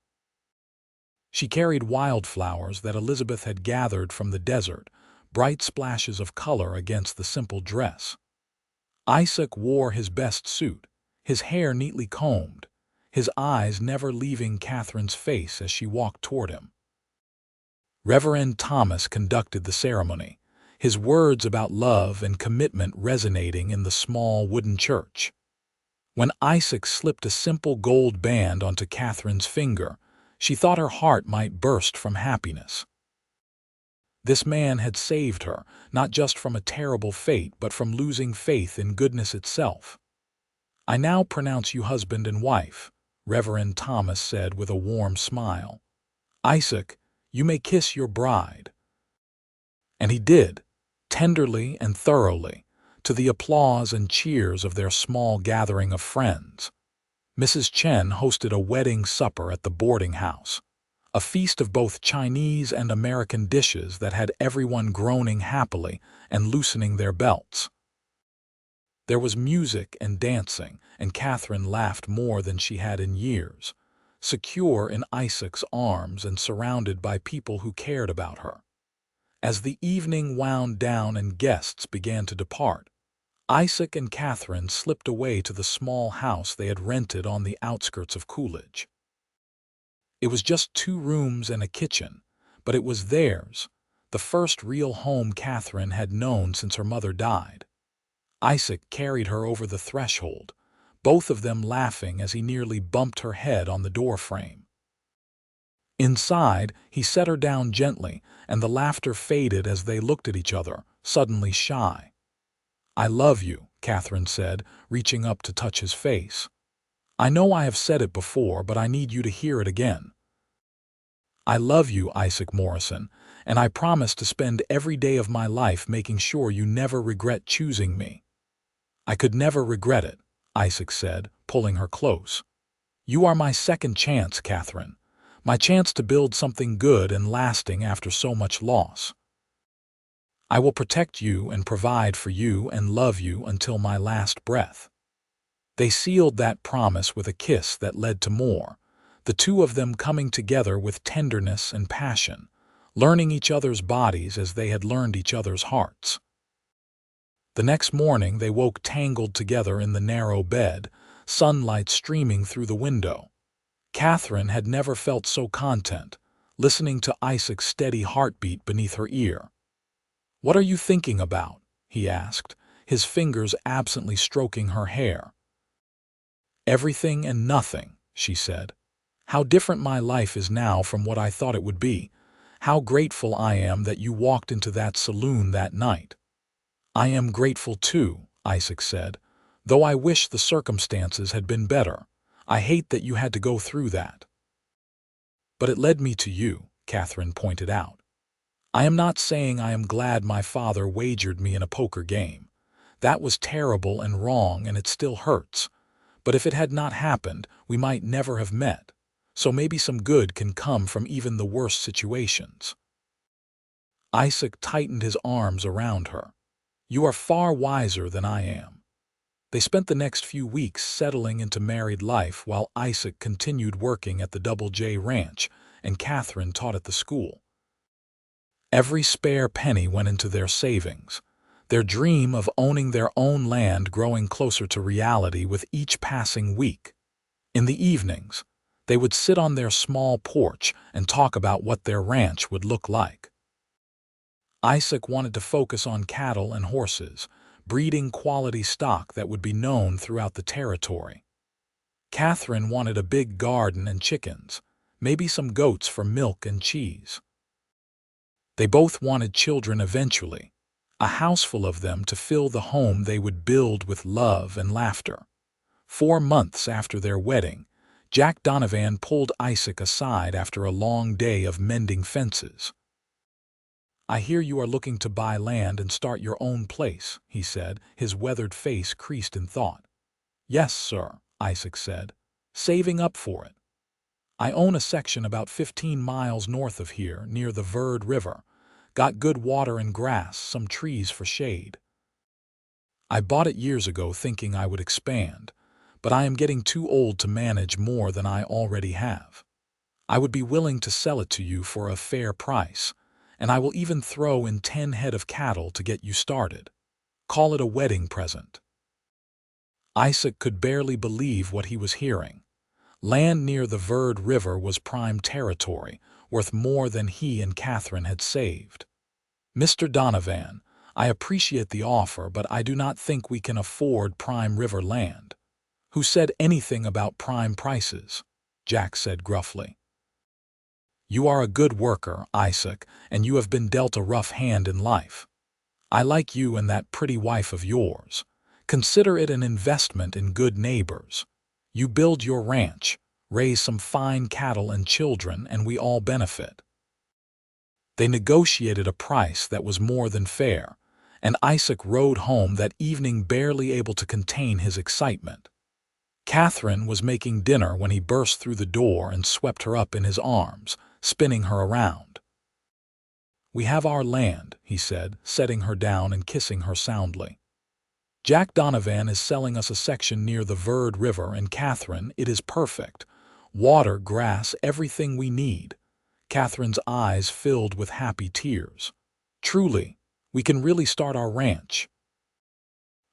She carried wildflowers that Elizabeth had gathered from the desert, bright splashes of color against the simple dress. Isaac wore his best suit, his hair neatly combed, his eyes never leaving Katherine's face as she walked toward him. Reverend Thomas conducted the ceremony, his words about love and commitment resonating in the small wooden church. When Isaac slipped a simple gold band onto Katherine's finger, she thought her heart might burst from happiness. This man had saved her, not just from a terrible fate, but from losing faith in goodness itself. "I now pronounce you husband and wife," Reverend Thomas said with a warm smile. "Isaac, you may kiss your bride." And he did, tenderly and thoroughly, to the applause and cheers of their small gathering of friends. Mrs. Chen hosted a wedding supper at the boarding house, a feast of both Chinese and American dishes that had everyone groaning happily and loosening their belts. There was music and dancing, and Katherine laughed more than she had in years, secure in Isaac's arms and surrounded by people who cared about her. As the evening wound down and guests began to depart, Isaac and Katherine slipped away to the small house they had rented on the outskirts of Coolidge. It was just 2 rooms and a kitchen, but it was theirs, the first real home Katherine had known since her mother died. Isaac carried her over the threshold, both of them laughing as he nearly bumped her head on the doorframe. Inside, he set her down gently, and the laughter faded as they looked at each other, suddenly shy. "I love you," Katherine said, reaching up to touch his face. "I know I have said it before, but I need you to hear it again. I love you, Isaac Morrison, and I promise to spend every day of my life making sure you never regret choosing me." "I could never regret it," Isaac said, pulling her close. "You are my second chance, Katherine, my chance to build something good and lasting after so much loss. I will protect you and provide for you and love you until my last breath." They sealed that promise with a kiss that led to more, the two of them coming together with tenderness and passion, learning each other's bodies as they had learned each other's hearts. The next morning they woke tangled together in the narrow bed, sunlight streaming through the window. Katherine had never felt so content, listening to Isaac's steady heartbeat beneath her ear. "What are you thinking about?" he asked, his fingers absently stroking her hair. "Everything and nothing," she said. "How different my life is now from what I thought it would be. How grateful I am that you walked into that saloon that night." "I am grateful too," Isaac said, "though I wish the circumstances had been better. I hate that you had to go through that." "But it led me to you," Katherine pointed out. "I am not saying I am glad my father wagered me in a poker game. That was terrible and wrong, and it still hurts. But if it had not happened, we might never have met. So maybe some good can come from even the worst situations." Isaac tightened his arms around her. "You are far wiser than I am." They spent the next few weeks settling into married life while Isaac continued working at the Double J Ranch and Katherine taught at the school. Every spare penny went into their savings, their dream of owning their own land growing closer to reality with each passing week. In the evenings, they would sit on their small porch and talk about what their ranch would look like. Isaac wanted to focus on cattle and horses, breeding quality stock that would be known throughout the territory. Katherine wanted a big garden and chickens, maybe some goats for milk and cheese. They both wanted children eventually, a house full of them to fill the home they would build with love and laughter. 4 months after their wedding, Jack Donovan pulled Isaac aside after a long day of mending fences. "I hear you are looking to buy land and start your own place," he said, his weathered face creased in thought. "Yes, sir," Isaac said, "saving up for it. I own a section about 15 miles north of here, near the Verd River. Got good water and grass, some trees for shade. I bought it years ago thinking I would expand, but I am getting too old to manage more than I already have. I would be willing to sell it to you for a fair price, and I will even throw in 10 head of cattle to get you started. Call it a wedding present." Isaac could barely believe what he was hearing. Land near the Verd River was prime territory, worth more than he and Katherine had saved. "Mr. Donovan, I appreciate the offer, but I do not think we can afford prime river land." "Who said anything about prime prices?" Jack said gruffly. "You are a good worker, Isaac, and you have been dealt a rough hand in life. I like you and that pretty wife of yours. Consider it an investment in good neighbors. You build your ranch, raise some fine cattle and children, and we all benefit." They negotiated a price that was more than fair, and Isaac rode home that evening barely able to contain his excitement. Katherine was making dinner when he burst through the door and swept her up in his arms, spinning her around. "We have our land," he said, setting her down and kissing her soundly. "Jack Donovan is selling us a section near the Verd River, and Katherine, it is perfect. Water, grass, everything we need." Katherine's eyes filled with happy tears. "Truly, we can really start our ranch.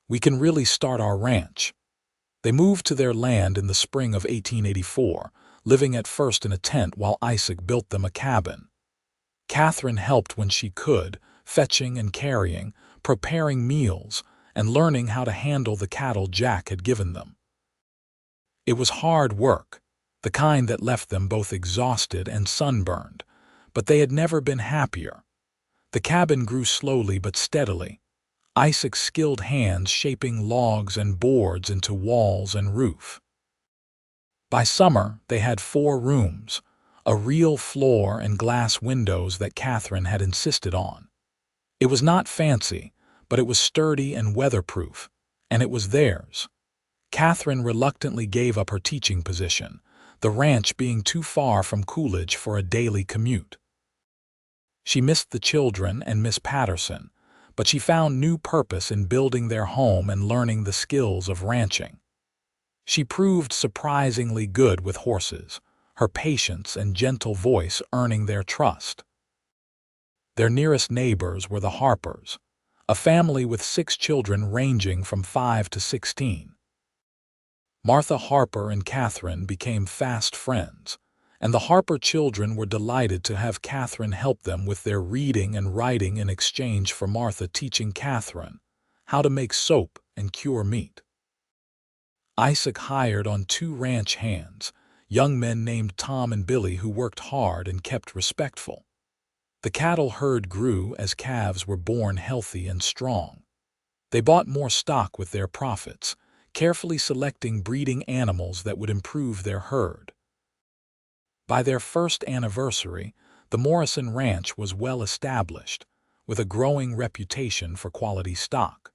We can really start our ranch." They moved to their land in the spring of 1884, living at first in a tent while Isaac built them a cabin. Katherine helped when she could, fetching and carrying, preparing meals, and learning how to handle the cattle Jack had given them. It was hard work, the kind that left them both exhausted and sunburned, but they had never been happier. The cabin grew slowly but steadily, Isaac's skilled hands shaping logs and boards into walls and roof. By summer, they had 4 rooms, a real floor and glass windows that Katherine had insisted on. It was not fancy, but it was sturdy and weatherproof, and it was theirs. Katherine reluctantly gave up her teaching position, the ranch being too far from Coolidge for a daily commute. She missed the children and Miss Patterson, but she found new purpose in building their home and learning the skills of ranching. She proved surprisingly good with horses, her patience and gentle voice earning their trust. Their nearest neighbors were the Harpers, a family with 6 children ranging from 5 to 16. Martha Harper and Katherine became fast friends, and the Harper children were delighted to have Katherine help them with their reading and writing in exchange for Martha teaching Katherine how to make soap and cure meat. Isaac hired on 2 ranch hands, young men named Tom and Billy, who worked hard and kept respectful. The cattle herd grew as calves were born healthy and strong. They bought more stock with their profits, carefully selecting breeding animals that would improve their herd. By their first anniversary, the Morrison Ranch was well established, with a growing reputation for quality stock.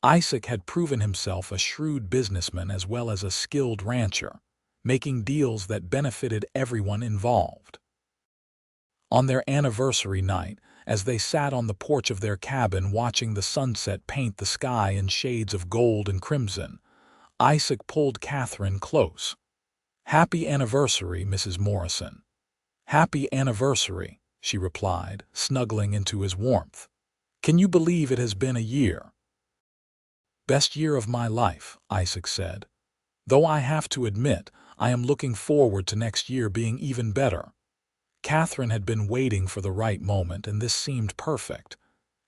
Isaac had proven himself a shrewd businessman as well as a skilled rancher, making deals that benefited everyone involved. On their anniversary night, as they sat on the porch of their cabin watching the sunset paint the sky in shades of gold and crimson, Isaac pulled Katherine close. "Happy anniversary, Mrs. Morrison." "Happy anniversary," she replied, snuggling into his warmth. "Can you believe it has been a year?" "Best year of my life," Isaac said. "Though I have to admit, I am looking forward to next year being even better." Katherine had been waiting for the right moment, and this seemed perfect.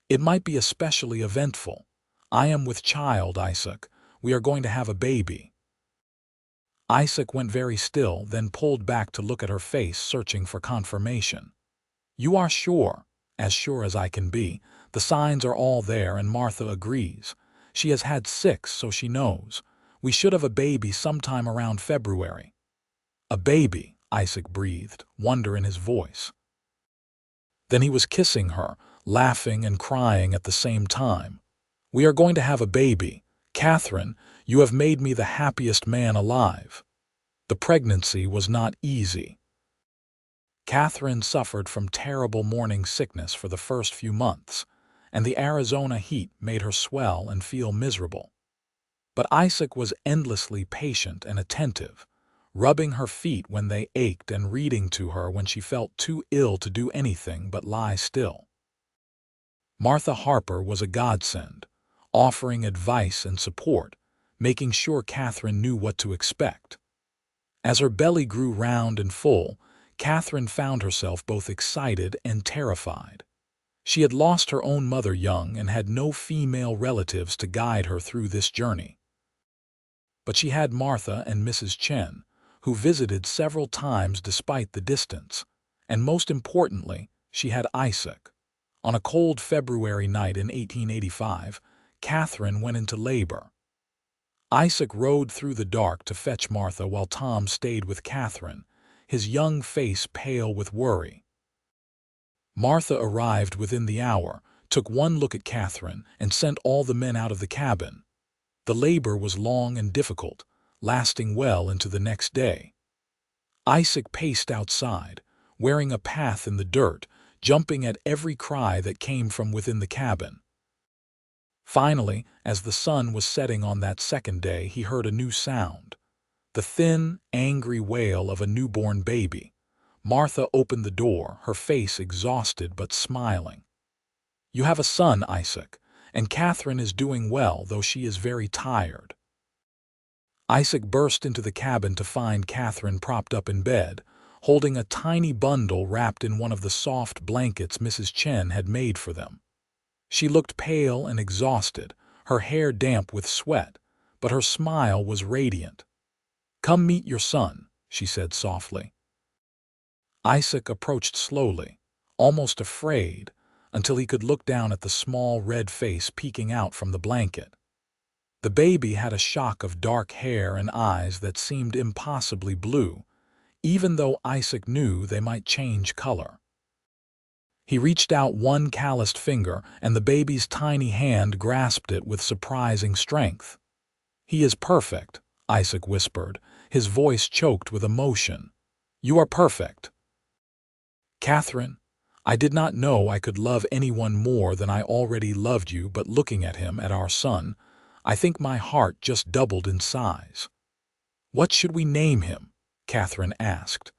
"It might be especially eventful. I am with child, Isaac. We are going to have a baby." Isaac went very still, then pulled back to look at her face, searching for confirmation. "You are sure?" "As sure as I can be. The signs are all there, and Martha agrees. She has had 6, so she knows. We should have a baby sometime around February." "A baby," Isaac breathed, wonder in his voice. Then he was kissing her, laughing and crying at the same time. "We are going to have a baby. Katherine, you have made me the happiest man alive." The pregnancy was not easy. Katherine suffered from terrible morning sickness for the first few months, and the Arizona heat made her swell and feel miserable. But Isaac was endlessly patient and attentive, rubbing her feet when they ached and reading to her when she felt too ill to do anything but lie still. Martha Harper was a godsend, offering advice and support, making sure Katherine knew what to expect. As her belly grew round and full, Katherine found herself both excited and terrified. She had lost her own mother young and had no female relatives to guide her through this journey. But she had Martha and Mrs. Chen, who visited several times despite the distance, and most importantly, she had Isaac. On a cold February night in 1885, Katherine went into labor. Isaac rode through the dark to fetch Martha while Tom stayed with Katherine, his young face pale with worry. Martha arrived within the hour, took one look at Katherine, and sent all the men out of the cabin. The labor was long and difficult, lasting well into the next day. Isaac paced outside, wearing a path in the dirt, jumping at every cry that came from within the cabin. Finally, as the sun was setting on that second day, he heard a new sound, the thin, angry wail of a newborn baby. Martha opened the door, her face exhausted but smiling. "You have a son, Isaac, and Katherine is doing well, though she is very tired." Isaac burst into the cabin to find Katherine propped up in bed, holding a tiny bundle wrapped in one of the soft blankets Mrs. Chen had made for them. She looked pale and exhausted, her hair damp with sweat, but her smile was radiant. "Come meet your son," she said softly. Isaac approached slowly, almost afraid, until he could look down at the small red face peeking out from the blanket. The baby had a shock of dark hair and eyes that seemed impossibly blue, even though Isaac knew they might change color. He reached out one calloused finger, and the baby's tiny hand grasped it with surprising strength. "He is perfect," Isaac whispered, his voice choked with emotion. "You are perfect." "Katherine, I did not know I could love anyone more than I already loved you, but looking at him, at our son, I think my heart just doubled in size." "What should we name him?" Katherine asked.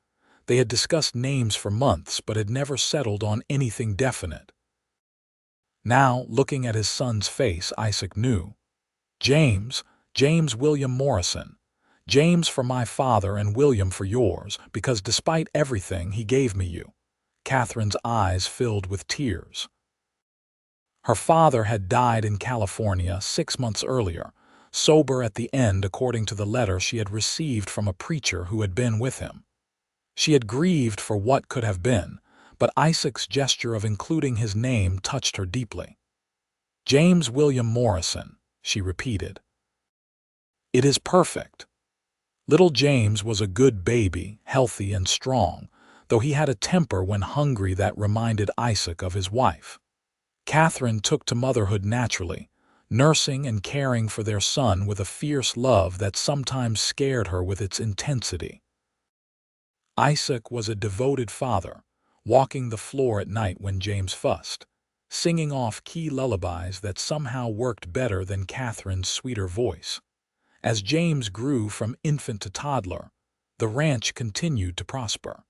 They had discussed names for months but had never settled on anything definite. Now, looking at his son's face, Isaac knew. James William Morrison. James for my father and William for yours, because despite everything he gave me you." Catherine's eyes filled with tears. Her father had died in California 6 months earlier, sober at the end according to the letter she had received from a preacher who had been with him. She had grieved for what could have been, but Isaac's gesture of including his name touched her deeply. "James William Morrison," she repeated. "It is perfect." Little James was a good baby, healthy and strong, though he had a temper when hungry that reminded Isaac of his wife. Katherine took to motherhood naturally, nursing and caring for their son with a fierce love that sometimes scared her with its intensity. Isaac was a devoted father, walking the floor at night when James fussed, singing off key lullabies that somehow worked better than Katherine's sweeter voice. As James grew from infant to toddler, the ranch continued to prosper.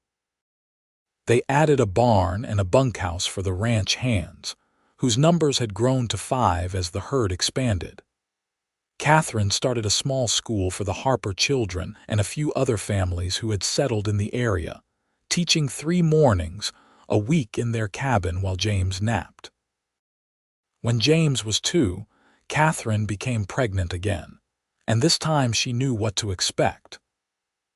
They added a barn and a bunkhouse for the ranch hands, whose numbers had grown to 5 as the herd expanded. Katherine started a small school for the Harper children and a few other families who had settled in the area, teaching 3 mornings a week in their cabin while James napped. When James was 2, Katherine became pregnant again, and this time she knew what to expect.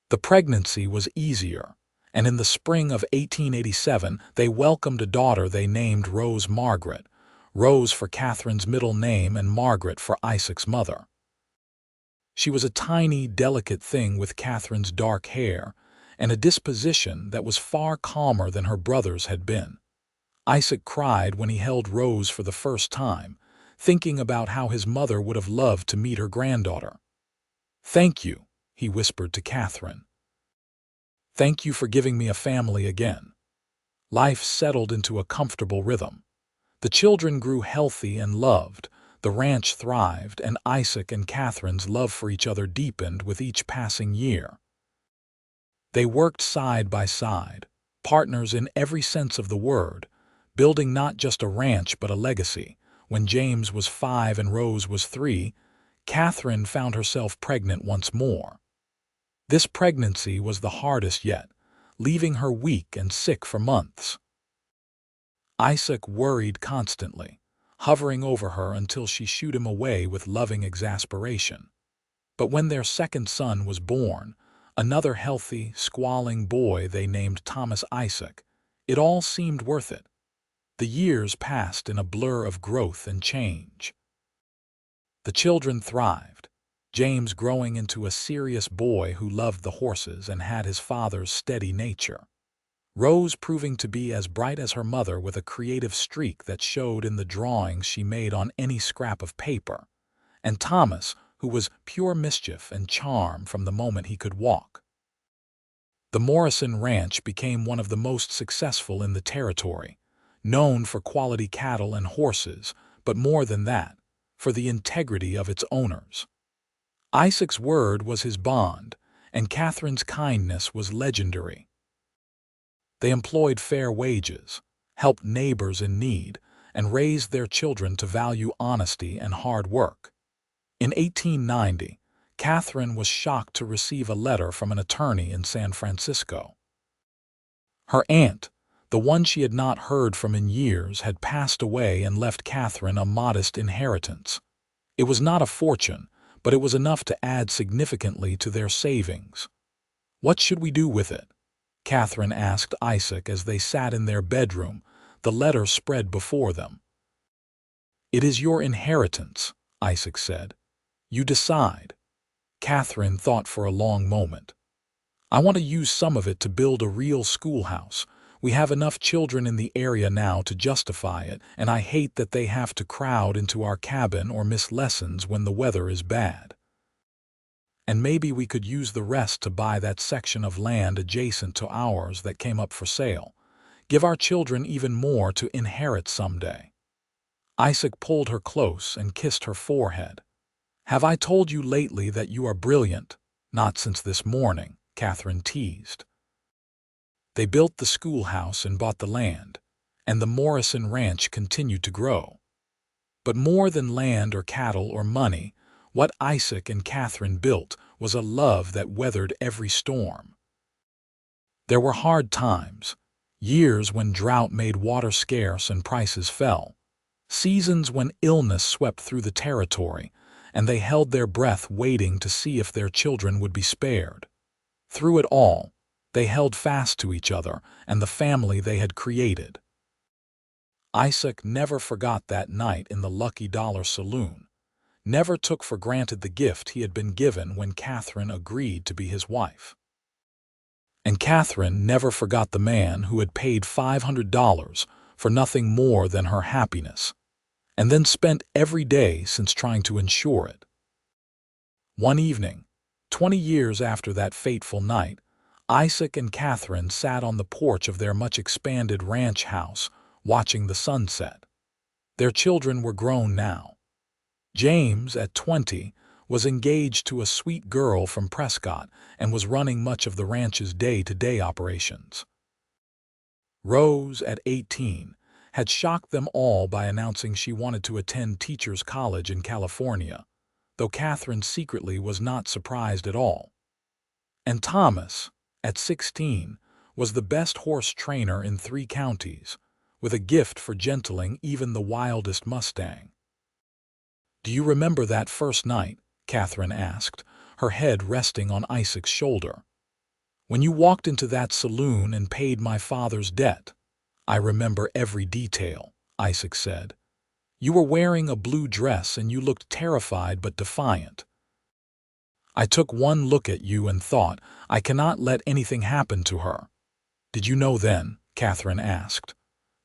The pregnancy was easier, and in the spring of 1887 they welcomed a daughter they named Rose Margaret, Rose for Katherine's middle name and Margaret for Isaac's mother. She was a tiny, delicate thing with Katherine's dark hair and a disposition that was far calmer than her brother's had been. Isaac cried when he held Rose for the first time, thinking about how his mother would have loved to meet her granddaughter. "Thank you," he whispered to Katherine. "Thank you for giving me a family again." Life settled into a comfortable rhythm. The children grew healthy and loved, the ranch thrived, and Isaac and Katherine's love for each other deepened with each passing year. They worked side by side, partners in every sense of the word, building not just a ranch but a legacy. When James was 5 and Rose was 3, Katherine found herself pregnant once more. This pregnancy was the hardest yet, leaving her weak and sick for months. Isaac worried constantly, hovering over her until she shooed him away with loving exasperation. But when their second son was born, another healthy, squalling boy they named Thomas Isaac, it all seemed worth it. The years passed in a blur of growth and change. The children thrived, James growing into a serious boy who loved the horses and had his father's steady nature. Rose proving to be as bright as her mother with a creative streak that showed in the drawings she made on any scrap of paper, and Thomas, who was pure mischief and charm from the moment he could walk. The Morrison Ranch became one of the most successful in the territory, known for quality cattle and horses, but more than that, for the integrity of its owners. Isaac's word was his bond, and Katherine's kindness was legendary. They employed fair wages, helped neighbors in need, and raised their children to value honesty and hard work. In 1890, Katherine was shocked to receive a letter from an attorney in San Francisco. Her aunt, the one she had not heard from in years, had passed away and left Katherine a modest inheritance. It was not a fortune, but it was enough to add significantly to their savings. "What should we do with it?" Katherine asked Isaac as they sat in their bedroom, the letter spread before them. "It is your inheritance," Isaac said. "You decide." Katherine thought for a long moment. "I want to use some of it to build a real schoolhouse. We have enough children in the area now to justify it, and I hate that they have to crowd into our cabin or miss lessons when the weather is bad. And maybe we could use the rest to buy that section of land adjacent to ours that came up for sale. Give our children even more to inherit someday." Isaac pulled her close and kissed her forehead. "Have I told you lately that you are brilliant?" "Not since this morning," Katherine teased. They built the schoolhouse and bought the land, and the Morrison Ranch continued to grow. But more than land or cattle or money, what Isaac and Katherine built was a love that weathered every storm. There were hard times, years when drought made water scarce and prices fell, seasons when illness swept through the territory, and they held their breath waiting to see if their children would be spared. Through it all, they held fast to each other and the family they had created. Isaac never forgot that night in the Lucky Dollar Saloon, never took for granted the gift he had been given when Katherine agreed to be his wife. And Katherine never forgot the man who had paid $500 for nothing more than her happiness, and then spent every day since trying to ensure it. One evening, 20 years after that fateful night, Isaac and Katherine sat on the porch of their much-expanded ranch house, watching the sunset. Their children were grown now. James, at 20, was engaged to a sweet girl from Prescott and was running much of the ranch's day-to-day operations. Rose, at 18, had shocked them all by announcing she wanted to attend teachers' college in California, though Katherine secretly was not surprised at all. And Thomas, at 16, was the best horse trainer in 3 counties, with a gift for gentling even the wildest Mustang. "Do you remember that first night?" Katherine asked, her head resting on Isaac's shoulder. "When you walked into that saloon and paid my father's debt?" "I remember every detail," Isaac said. "You were wearing a blue dress and you looked terrified but defiant. I took one look at you and thought, I cannot let anything happen to her." "Did you know then," Katherine asked,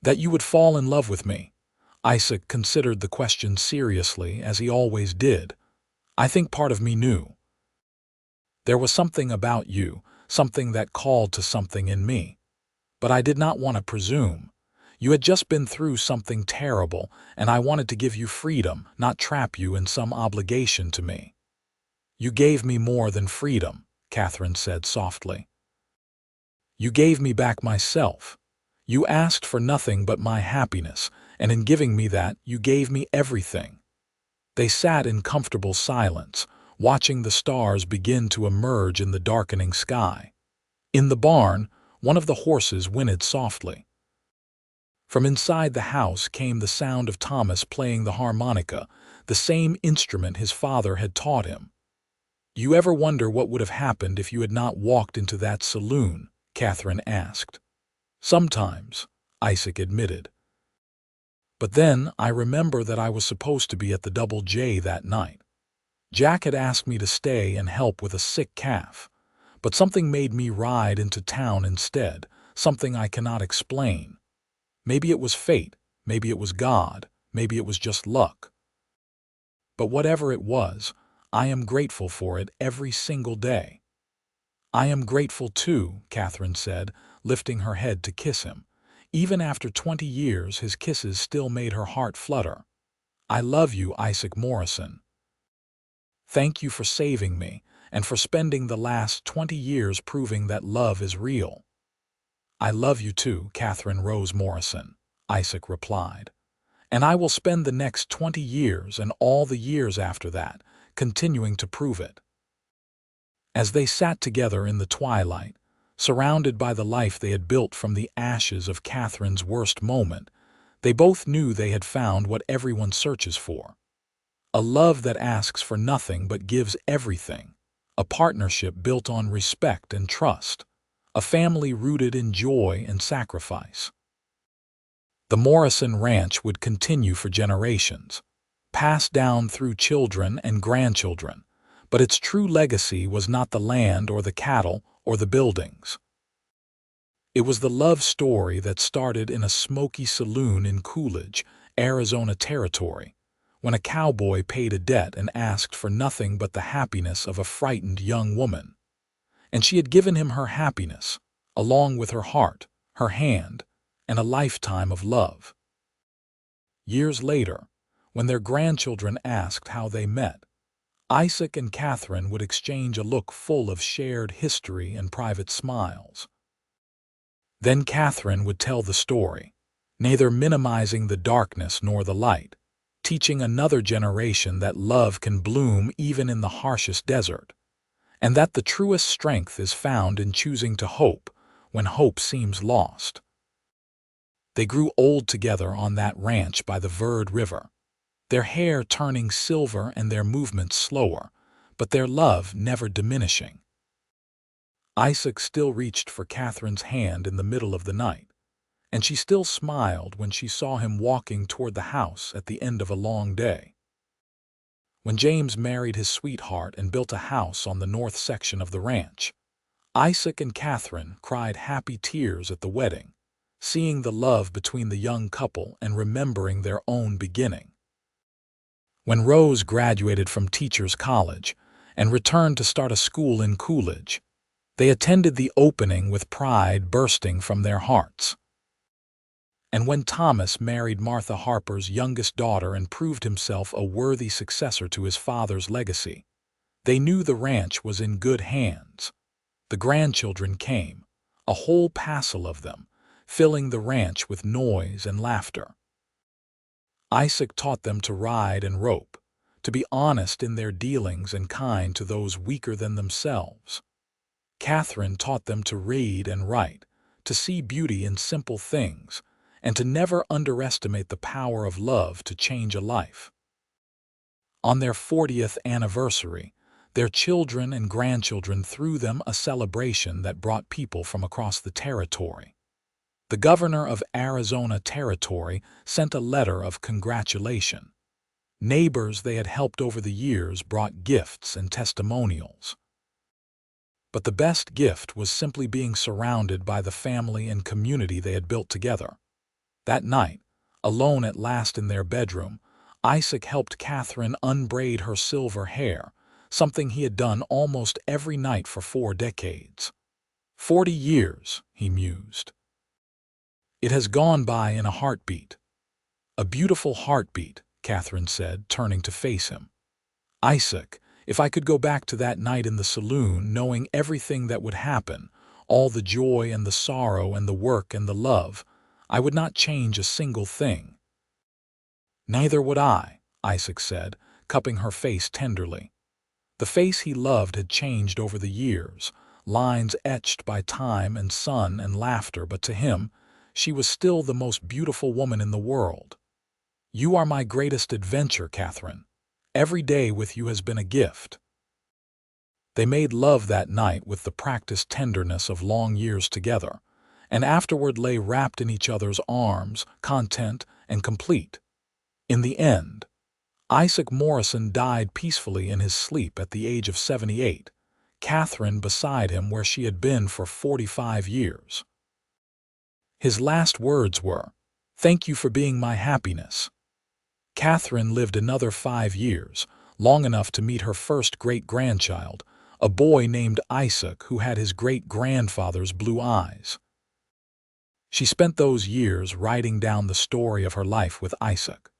"that you would fall in love with me?" Isaac considered the question seriously, as he always did. "I think part of me knew. There was something about you, something that called to something in me. But I did not want to presume. You had just been through something terrible, and I wanted to give you freedom, not trap you in some obligation to me." "You gave me more than freedom," Katherine said softly. "You gave me back myself. You asked for nothing but my happiness, and in giving me that, you gave me everything." They sat in comfortable silence, watching the stars begin to emerge in the darkening sky. In the barn, one of the horses whinnied softly. From inside the house came the sound of Thomas playing the harmonica, the same instrument his father had taught him. "You ever wonder what would have happened if you had not walked into that saloon?" Katherine asked. "Sometimes," Isaac admitted. "But then I remember that I was supposed to be at the Double J that night. Jack had asked me to stay and help with a sick calf, but something made me ride into town instead, something I cannot explain. Maybe it was fate, maybe it was God, maybe it was just luck. But whatever it was, I am grateful for it every single day." "I am grateful too," Katherine said, lifting her head to kiss him. Even after 20 years, his kisses still made her heart flutter. "I love you, Isaac Morrison. Thank you for saving me, and for spending the last 20 years proving that love is real." "I love you too, Katherine Rose Morrison," Isaac replied. "And I will spend the next 20 years and all the years after that, continuing to prove it." As they sat together in the twilight, surrounded by the life they had built from the ashes of Katherine's worst moment, they both knew they had found what everyone searches for. A love that asks for nothing but gives everything, a partnership built on respect and trust, a family rooted in joy and sacrifice. The Morrison Ranch would continue for generations, passed down through children and grandchildren, but its true legacy was not the land or the cattle or the buildings. It was the love story that started in a smoky saloon in Coolidge, Arizona Territory, when a cowboy paid a debt and asked for nothing but the happiness of a frightened young woman. And she had given him her happiness, along with her heart, her hand, and a lifetime of love. Years later, when their grandchildren asked how they met, Isaac and Katherine would exchange a look full of shared history and private smiles. Then Katherine would tell the story, neither minimizing the darkness nor the light, teaching another generation that love can bloom even in the harshest desert. and that the truest strength is found in choosing to hope when hope seems lost. They grew old together on that ranch by the Verde River, their hair turning silver and their movements slower, but their love never diminishing. Isaac still reached for Katherine's hand in the middle of the night, and she still smiled when she saw him walking toward the house at the end of a long day. When James married his sweetheart and built a house on the north section of the ranch, Isaac and Katherine cried happy tears at the wedding, seeing the love between the young couple and remembering their own beginning. When Rose graduated from Teachers College and returned to start a school in Coolidge, they attended the opening with pride bursting from their hearts. And when Thomas married Martha Harper's youngest daughter and proved himself a worthy successor to his father's legacy, they knew the ranch was in good hands. The grandchildren came, a whole passel of them, filling the ranch with noise and laughter. Isaac taught them to ride and rope, to be honest in their dealings and kind to those weaker than themselves. Katherine taught them to read and write, to see beauty in simple things, and to never underestimate the power of love to change a life. On their 40th anniversary, their children and grandchildren threw them a celebration that brought people from across the territory. The governor of Arizona Territory sent a letter of congratulation. Neighbors they had helped over the years brought gifts and testimonials. But the best gift was simply being surrounded by the family and community they had built together. That night, alone at last in their bedroom, Isaac helped Katherine unbraid her silver hair, something he had done almost every night for 4 decades. 40 years, he mused. It has gone by in a heartbeat. A beautiful heartbeat, Katherine said, turning to face him. Isaac, if I could go back to that night in the saloon, knowing everything that would happen, all the joy and the sorrow and the work and the love, I would not change a single thing. Neither would I, Isaac said, cupping her face tenderly. The face he loved had changed over the years, lines etched by time and sun and laughter, but to him, she was still the most beautiful woman in the world. You are my greatest adventure, Katherine. Every day with you has been a gift. They made love that night with the practiced tenderness of long years together, and afterward lay wrapped in each other's arms, content and complete. In the end, Isaac Morrison died peacefully in his sleep at the age of 78, Katherine beside him where she had been for 45 years. His last words were, "Thank you for being my happiness." Katherine lived another 5 years, long enough to meet her first great-grandchild, a boy named Isaac who had his great-grandfather's blue eyes. She spent those years writing down the story of her life with Isaac,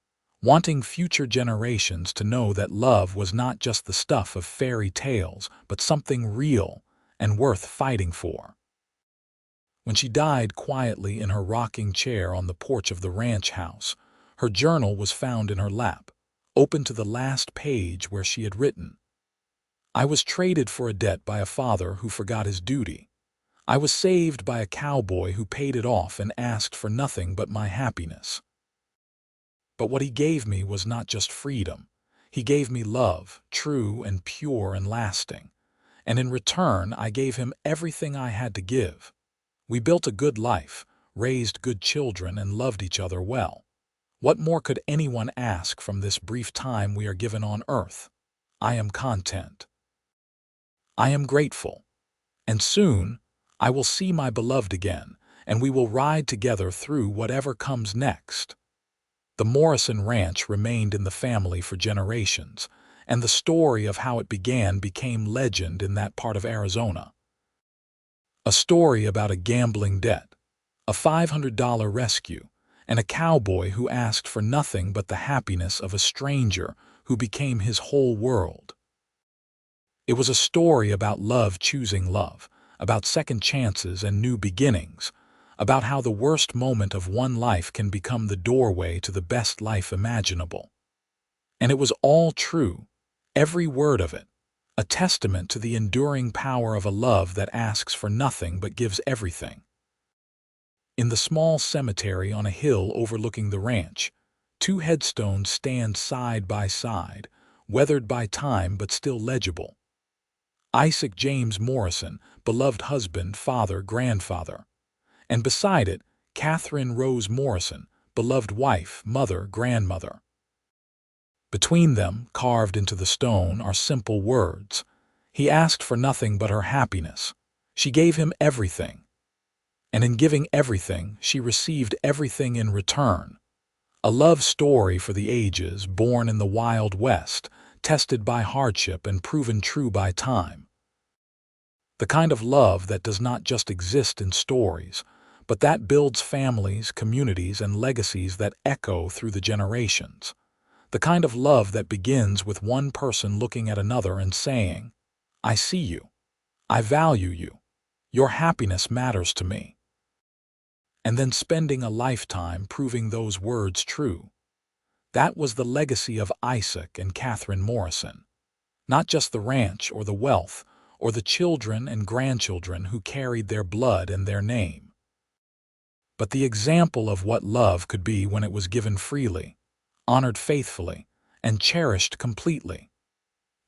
wanting future generations to know that love was not just the stuff of fairy tales, but something real and worth fighting for. When she died quietly in her rocking chair on the porch of the ranch house, her journal was found in her lap, open to the last page where she had written, "I was traded for a debt by a father who forgot his duty. I was saved by a cowboy who paid it off and asked for nothing but my happiness. But what he gave me was not just freedom. He gave me love, true and pure and lasting. And in return, I gave him everything I had to give. We built a good life, raised good children, and loved each other well. What more could anyone ask from this brief time we are given on earth? I am content. I am grateful. And soon, I will see my beloved again, and we will ride together through whatever comes next." The Morrison Ranch remained in the family for generations, and the story of how it began became legend in that part of Arizona. A story about a gambling debt, a $500 rescue, and a cowboy who asked for nothing but the happiness of a stranger who became his whole world. It was a story about love choosing love, about second chances and new beginnings, about how the worst moment of one life can become the doorway to the best life imaginable. And it was all true, every word of it, a testament to the enduring power of a love that asks for nothing but gives everything. In the small cemetery on a hill overlooking the ranch, two headstones stand side by side, weathered by time but still legible. Isaac James Morrison, beloved husband, father, grandfather. And beside it, Katherine Rose Morrison, beloved wife, mother, grandmother. Between them, carved into the stone, are simple words. He asked for nothing but her happiness. She gave him everything. And in giving everything, she received everything in return. A love story for the ages, born in the Wild West, tested by hardship and proven true by time. The kind of love that does not just exist in stories, but that builds families, communities, and legacies that echo through the generations. The kind of love that begins with one person looking at another and saying, "I see you. I value you. Your happiness matters to me." And then spending a lifetime proving those words true. That was the legacy of Isaac and Katherine Morrison. Not just the ranch or the wealth, or the children and grandchildren who carried their blood and their name, but the example of what love could be when it was given freely, honored faithfully, and cherished completely.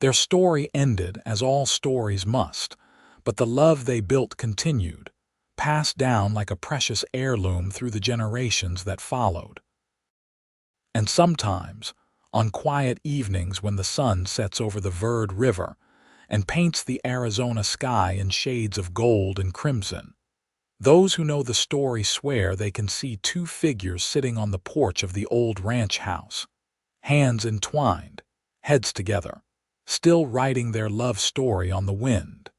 Their story ended as all stories must, but the love they built continued, passed down like a precious heirloom through the generations that followed. And sometimes, on quiet evenings when the sun sets over the Verde River and paints the Arizona sky in shades of gold and crimson, those who know the story swear they can see two figures sitting on the porch of the old ranch house, hands entwined, heads together, still writing their love story on the wind.